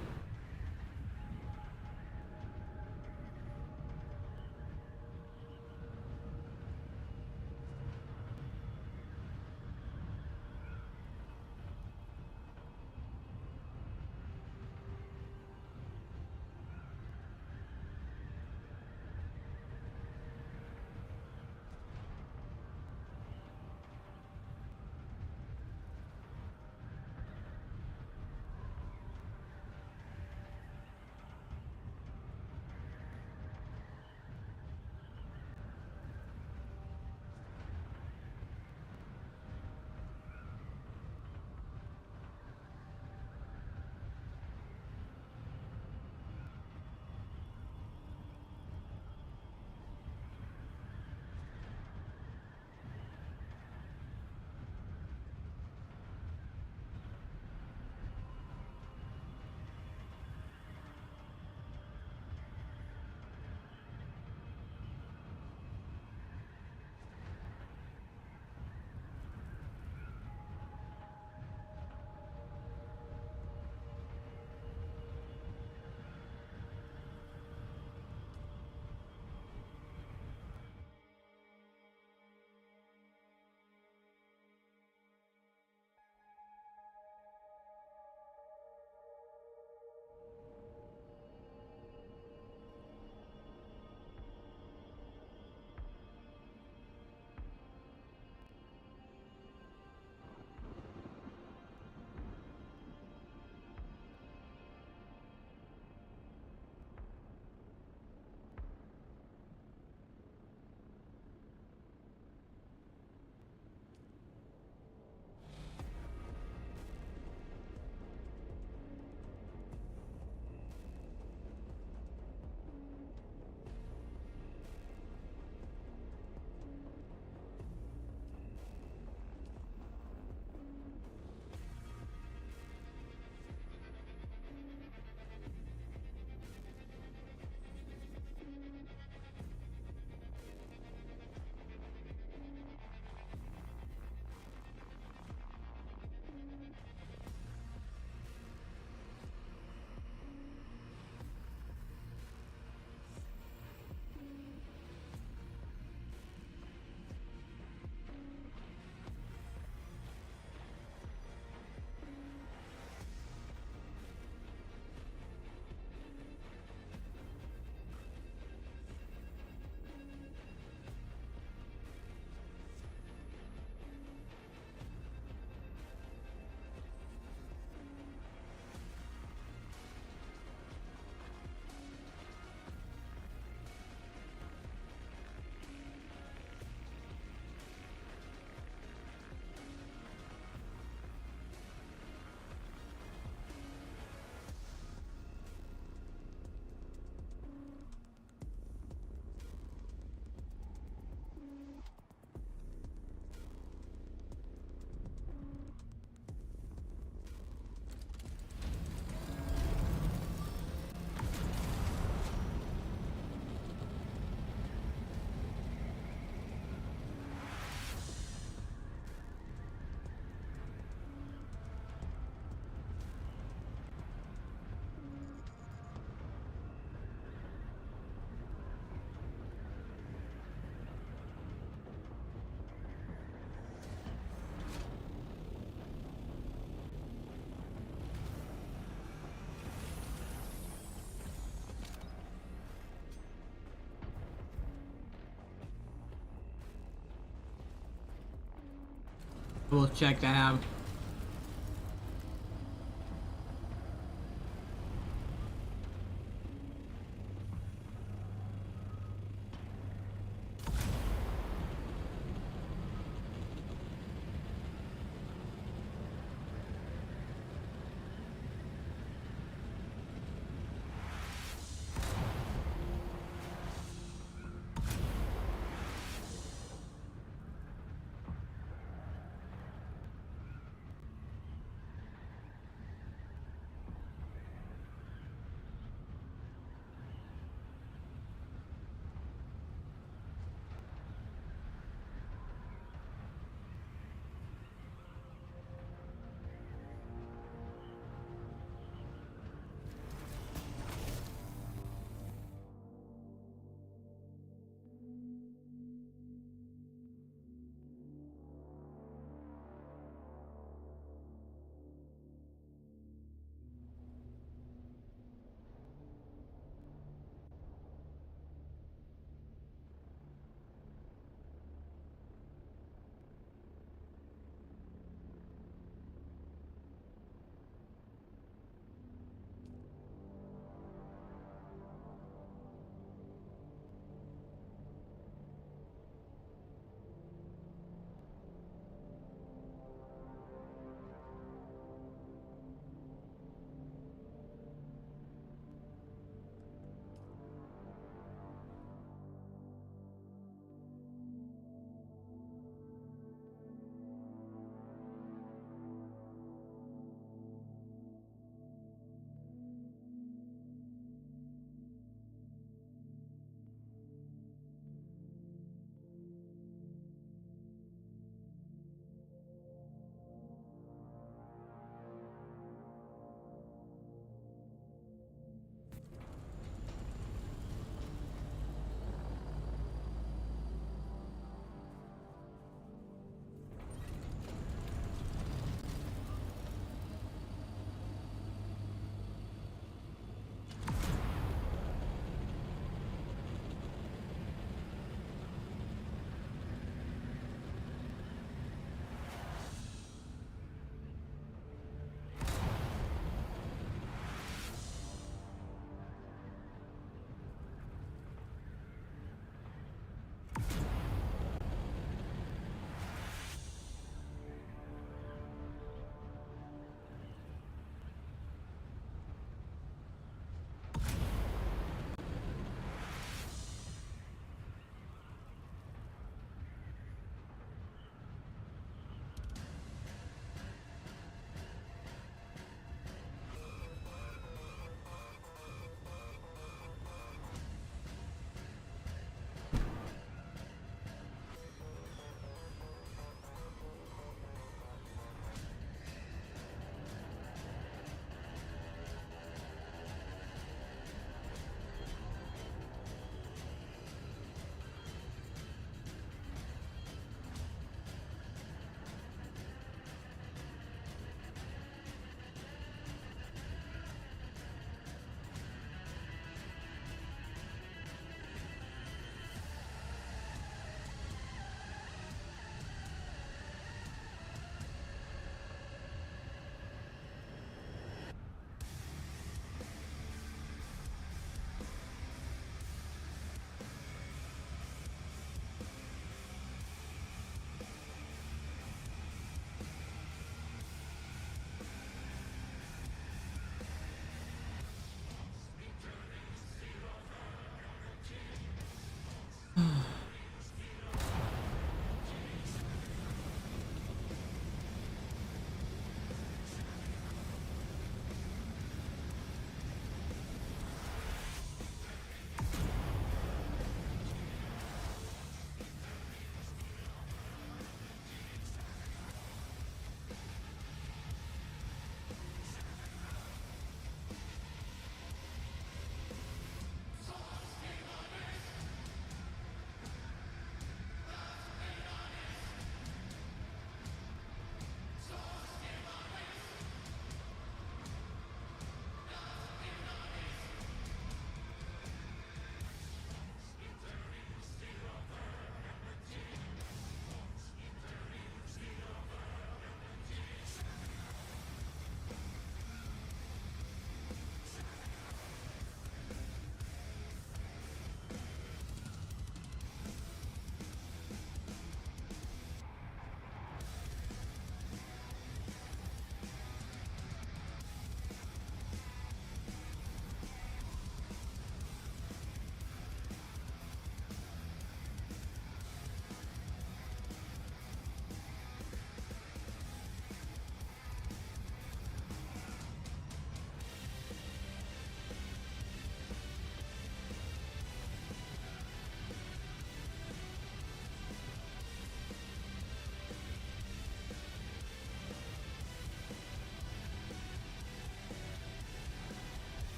A: We'll check that out.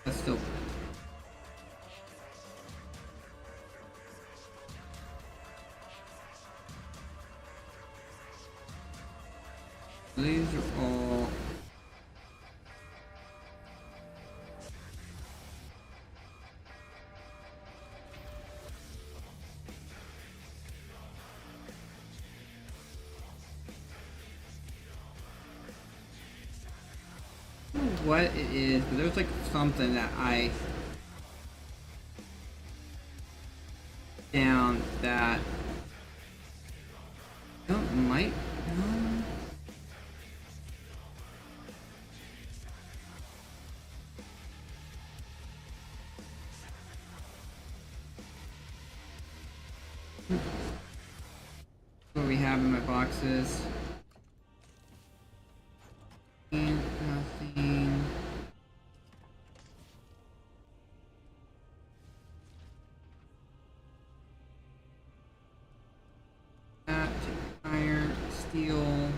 A: That's still. These are all. What it is, but there's like something that I down that I don't might no. What we have in my boxes. And nothing. That, iron, steel.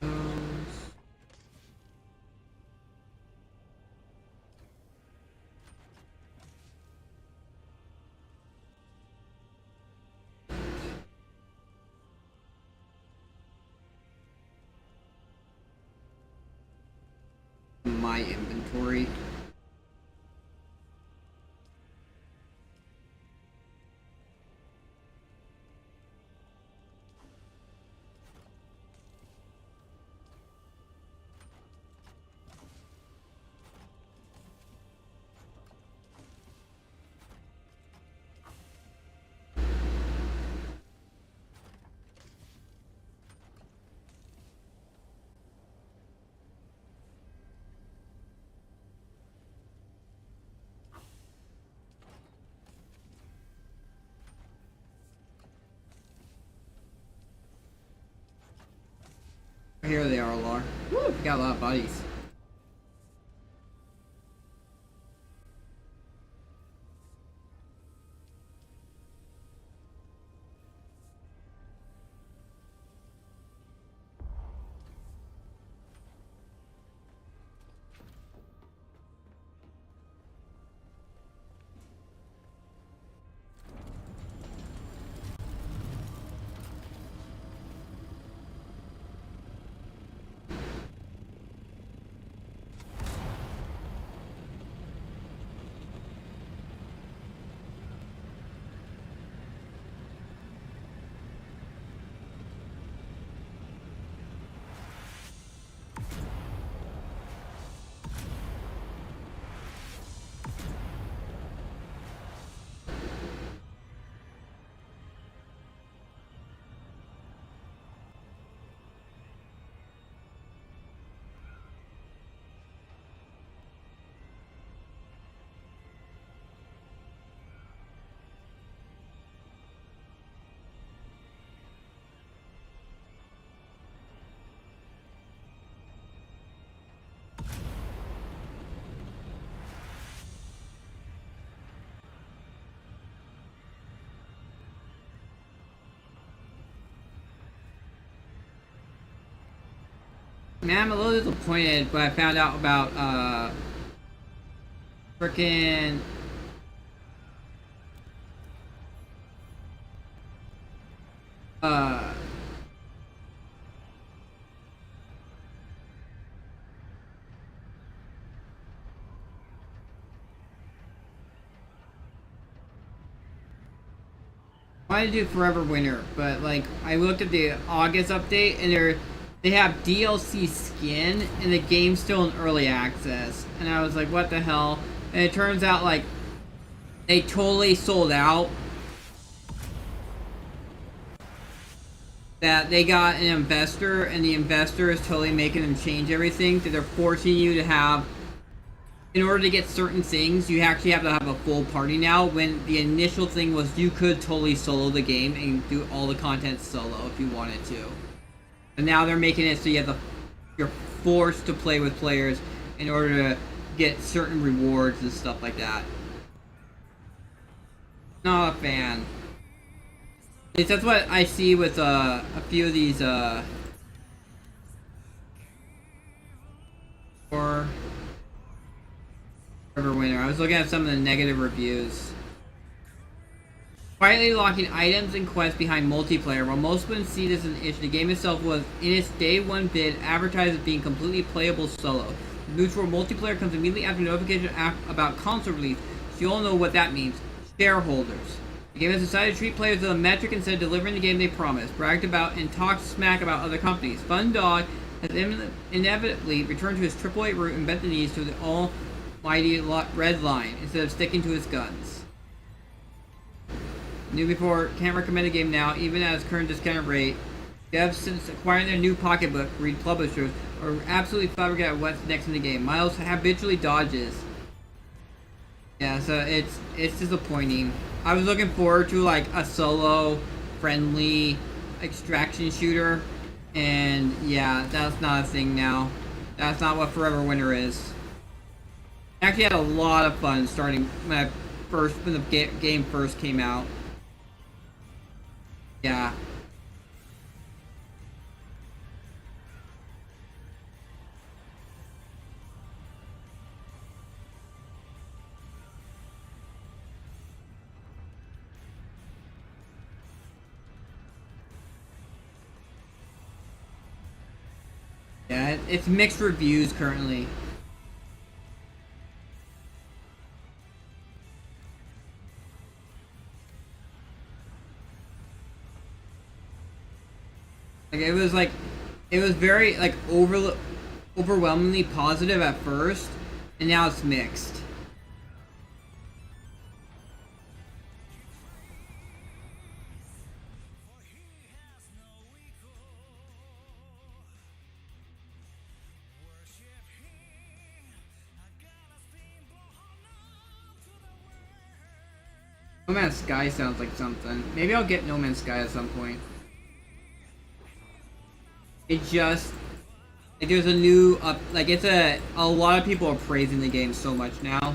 A: Those. My inventory. Here they are, Lar. Woo, we got a lot of buddies. Man, I'm a little disappointed, but I found out about frickin' uh I wanted to do Forever Winter, but like I looked at the August update and they have DLC skin and the game's still in early access. And I was like, what the hell? And it turns out like they totally sold out. That they got an investor and the investor is totally making them change everything. So they're forcing you to have, in order to get certain things, you actually have to have a full party now, when the initial thing was you could totally solo the game and do all the content solo if you wanted to. And now they're making it so you're forced to play with players in order to get certain rewards and stuff like that. Not a fan. At least that's what I see with a few of these or River Winter. I was looking at some of the negative reviews. Quietly locking items and quests behind multiplayer. While most wouldn't see this as an issue, the game itself was, in its day one bid, advertised as being completely playable solo. The neutral multiplayer comes immediately after notification about console release, so you all know what that means. Shareholders. The game has decided to treat players as a metric instead of delivering the game they promised, bragged about, and talked smack about other companies. Fun Dog has inevitably returned to his AAA route and bent the knees to the almighty red line instead of sticking to his guns. New before, can't recommend a game now, even at its current discounted rate. Devs, since acquiring their new pocketbook, read publishers, are absolutely flabbergasted at what's next in the game. Miles habitually dodges. Yeah, so it's disappointing. I was looking forward to like a solo, friendly extraction shooter, and yeah, that's not a thing now. That's not what Forever Winter is. I actually had a lot of fun starting when the game first came out. Yeah. Yeah, it's mixed reviews currently. It was very like overwhelmingly positive at first, and now it's mixed. No Man's Sky sounds like something. Maybe I'll get No Man's Sky at some point. It just like there's a new like it's a lot of people are praising the game so much now.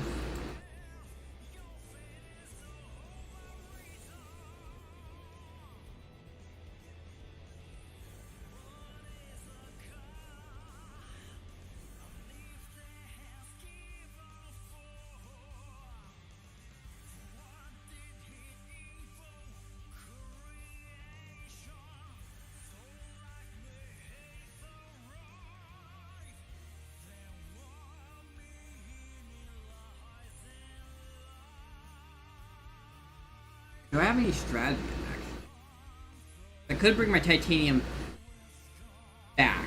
A: Do I have any strategy actually? I could bring my titanium back.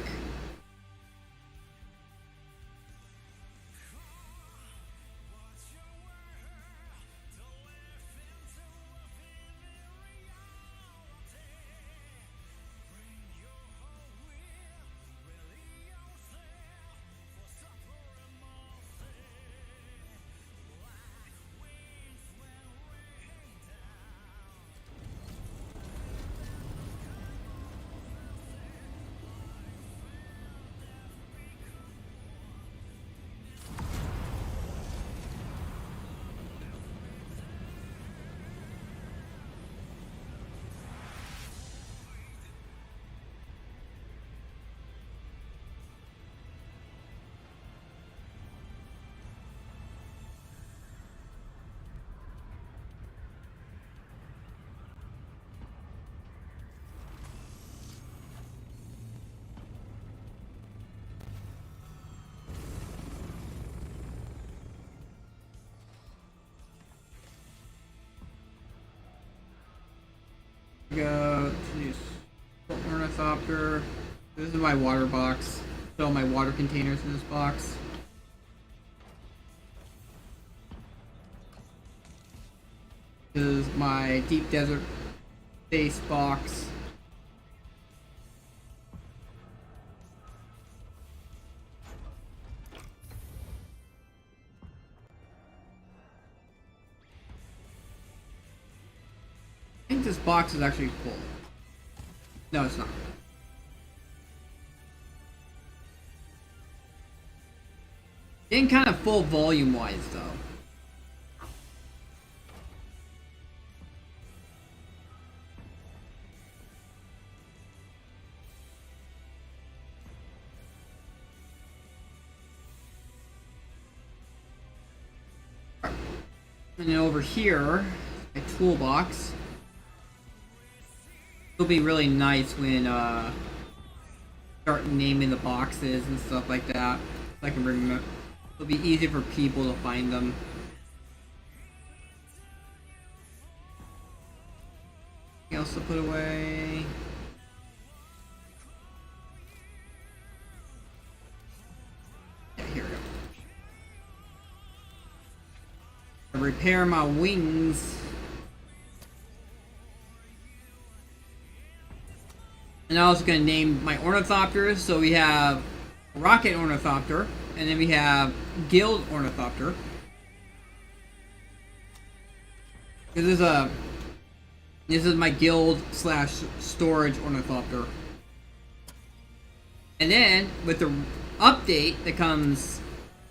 A: Go to Ornithopter. This is my water box. Put all my water containers in this box. This is my deep desert base box. I think this box is actually full. No, it's not. Getting kind of full volume-wise, though. And then over here, a toolbox. It'll be really nice when start naming the boxes and stuff like that. So I can remember. It'll be easy for people to find them. Anything else to put away? Yeah, here we go. I repair my wings. And I was going to name my ornithopters. So we have Rocket Ornithopter, and then we have Guild Ornithopter. This is my guild / storage ornithopter. And then with the update that comes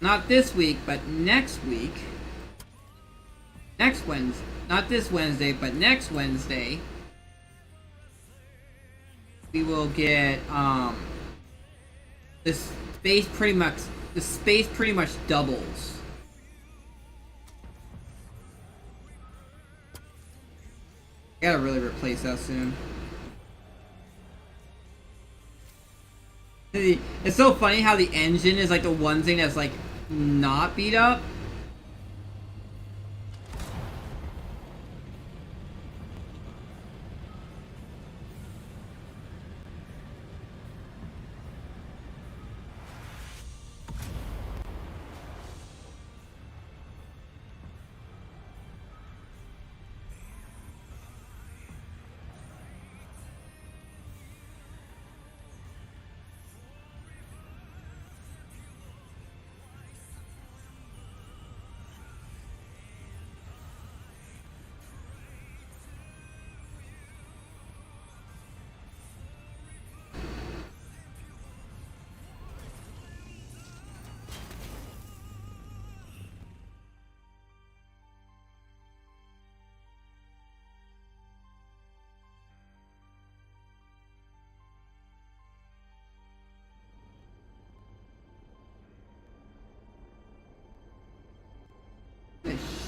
A: not this week but next week, next Wednesday, not this Wednesday but next Wednesday, we will get the space pretty much doubles. I gotta really replace that soon. It's so funny how the engine is like the one thing that's like not beat up.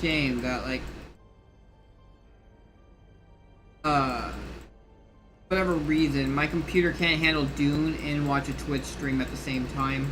A: Shame that like whatever reason my computer can't handle Dune and watch a Twitch stream at the same time.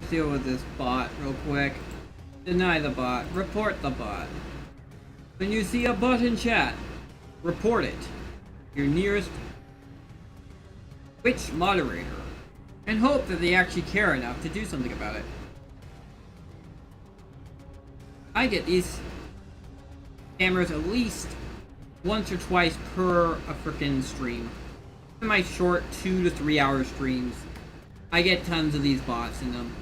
A: Deal with this bot real quick. Deny the bot. Report the bot. When you see a bot in chat, report it. Your nearest Twitch moderator. And hope that they actually care enough to do something about it. I get these scammers at least once or twice per a frickin' stream. In my short 2 to 3 hour streams, I get tons of these bots in them.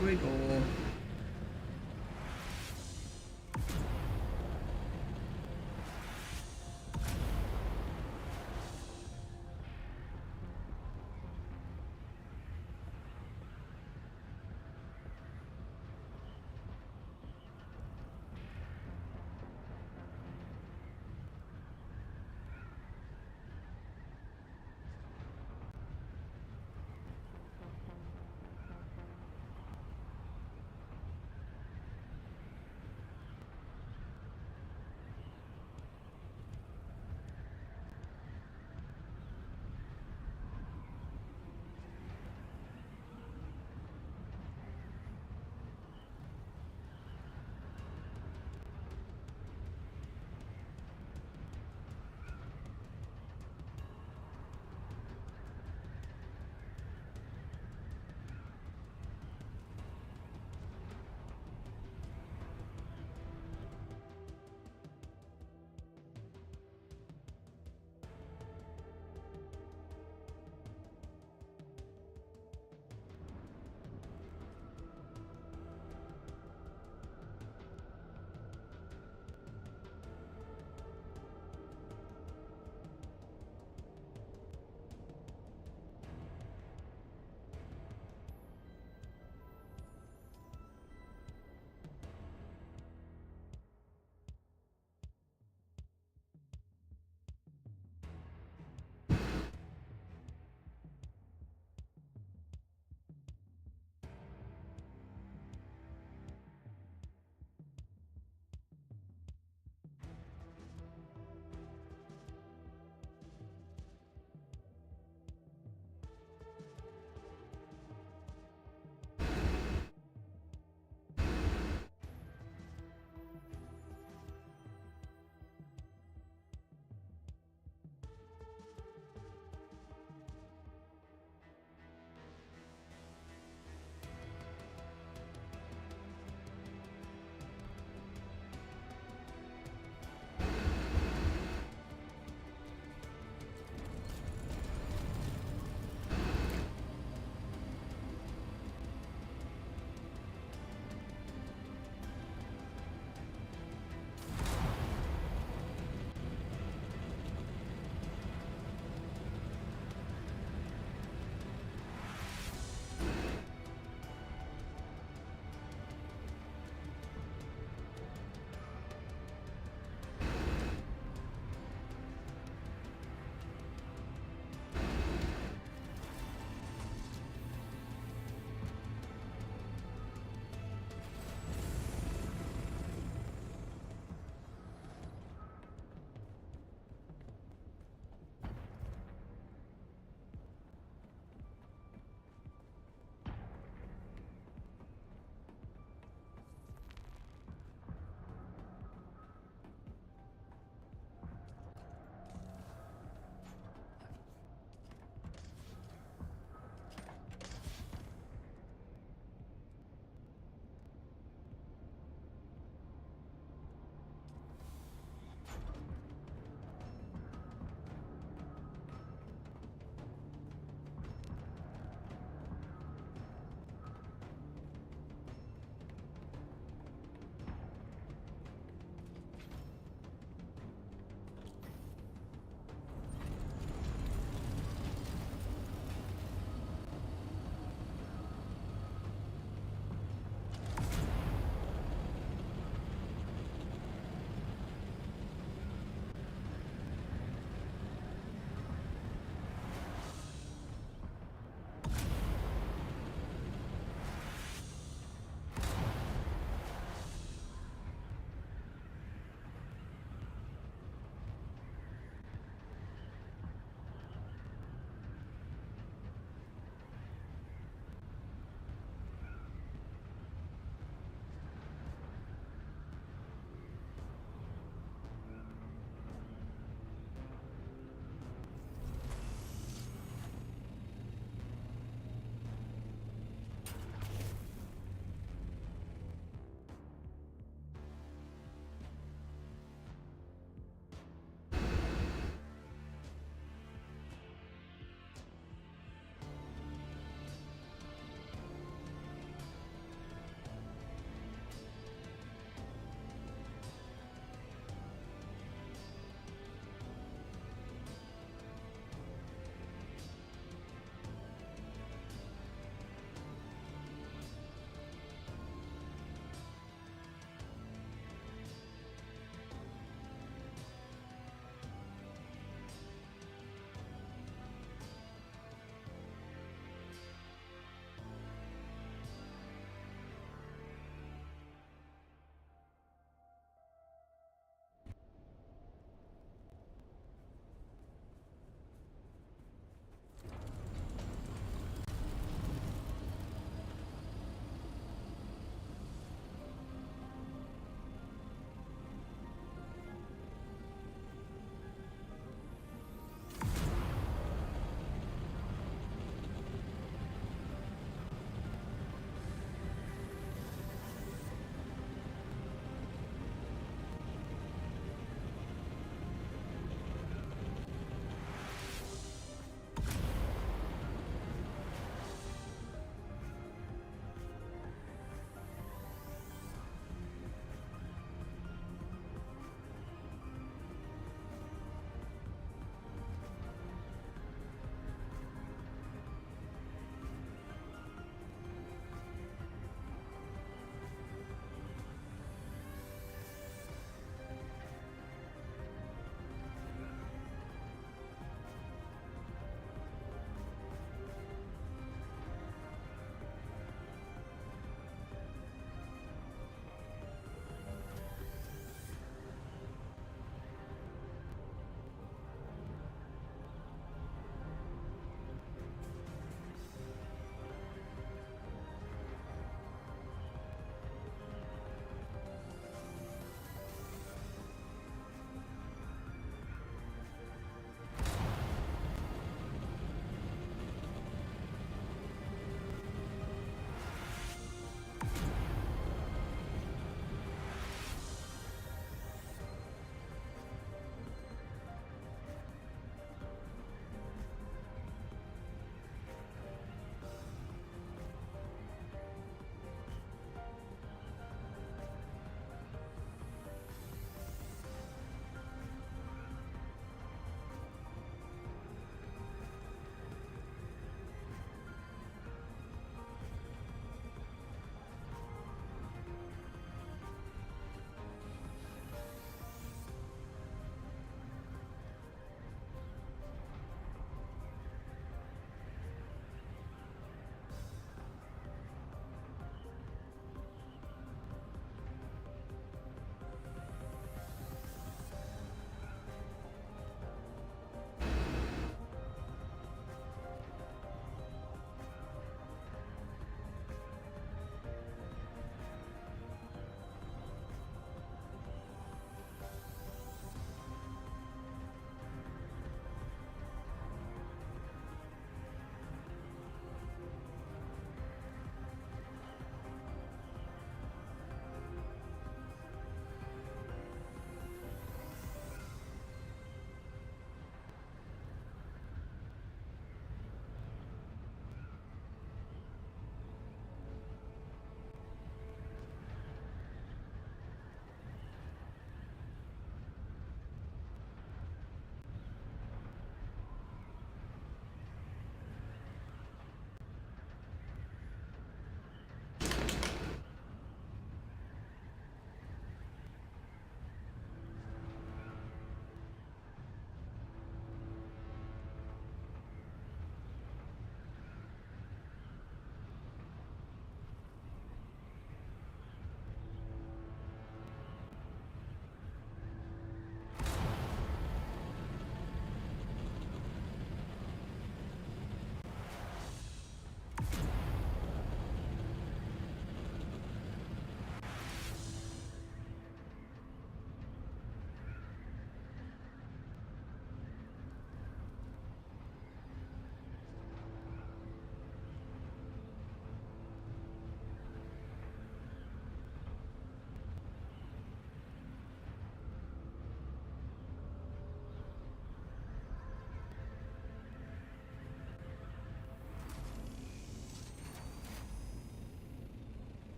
A: Wiggle.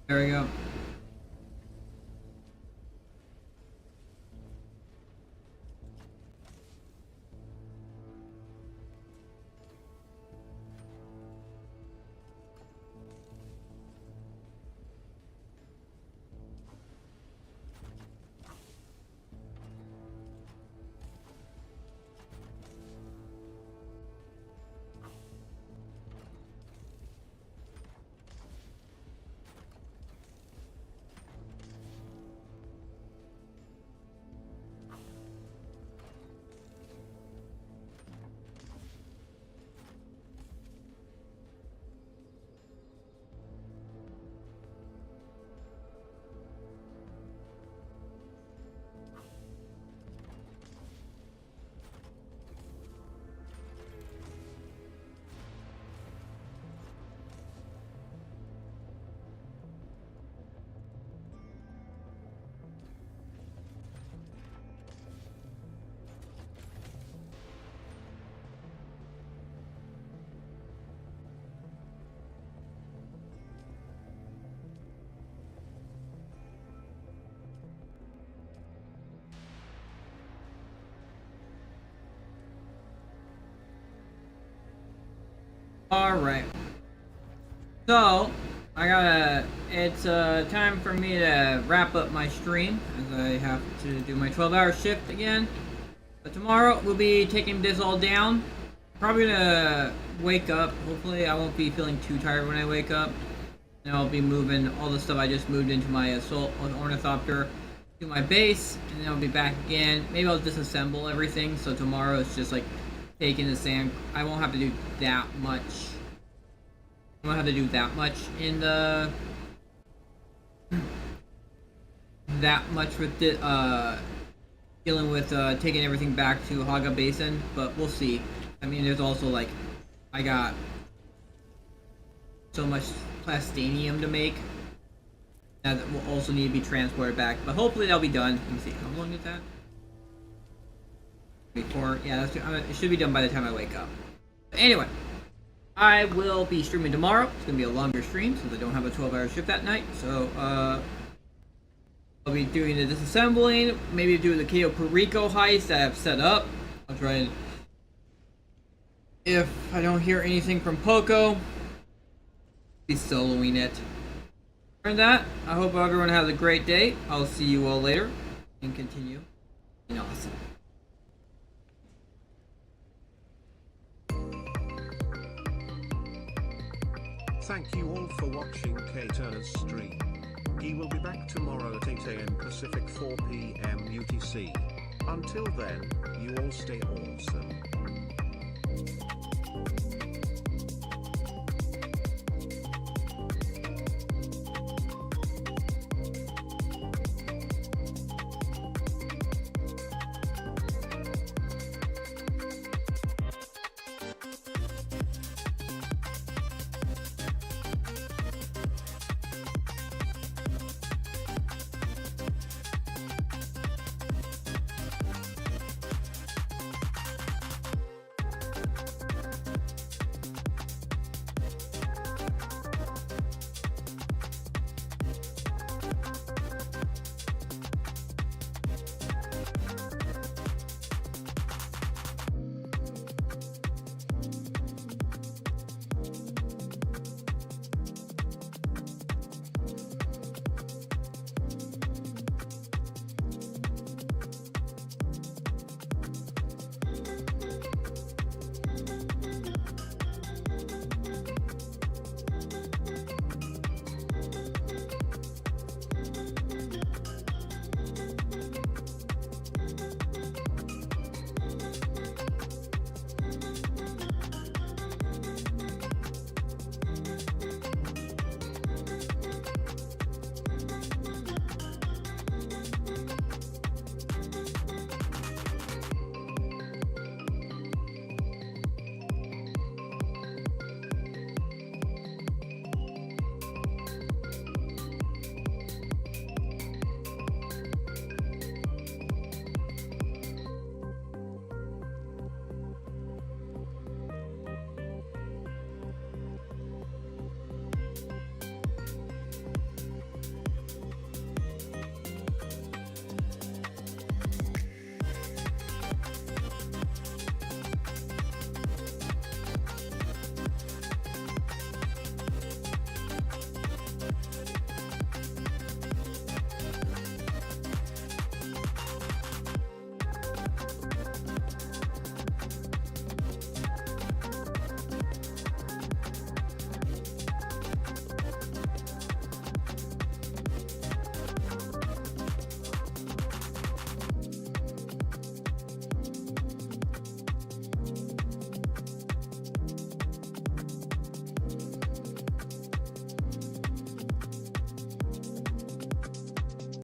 A: There we go. Alright. So, it's time for me to wrap up my stream, as I have to do my 12-hour shift again. But tomorrow, we'll be taking this all down. Probably gonna wake up. Hopefully, I won't be feeling too tired when I wake up. And I'll be moving all the stuff I just moved into my assault ornithopter to my base, and then I'll be back again. Maybe I'll disassemble everything, so tomorrow it's just like taking the sand. I won't have to do that much. I won't have to do that much in the with the dealing with taking everything back to Haga Basin, but we'll see. I mean, there's also like I got so much plastanium to make that will also need to be transported back, but hopefully that'll be done. Let me see, how long is that? Before, yeah, it should be done by the time I wake up. But anyway, I will be streaming tomorrow. It's gonna be a longer stream since I don't have a 12-hour shift that night. So I'll be doing the disassembling, maybe do the Cayo Perico heist that I've set up. I'll try and, if I don't hear anything from Poco, be soloing it. For that, I hope everyone has a great day. I'll see you all later and continue being awesome.
E: Thank you all for watching K-Turner's stream. He will be back tomorrow at 8 AM Pacific, 4 PM UTC. Until then, you all stay awesome.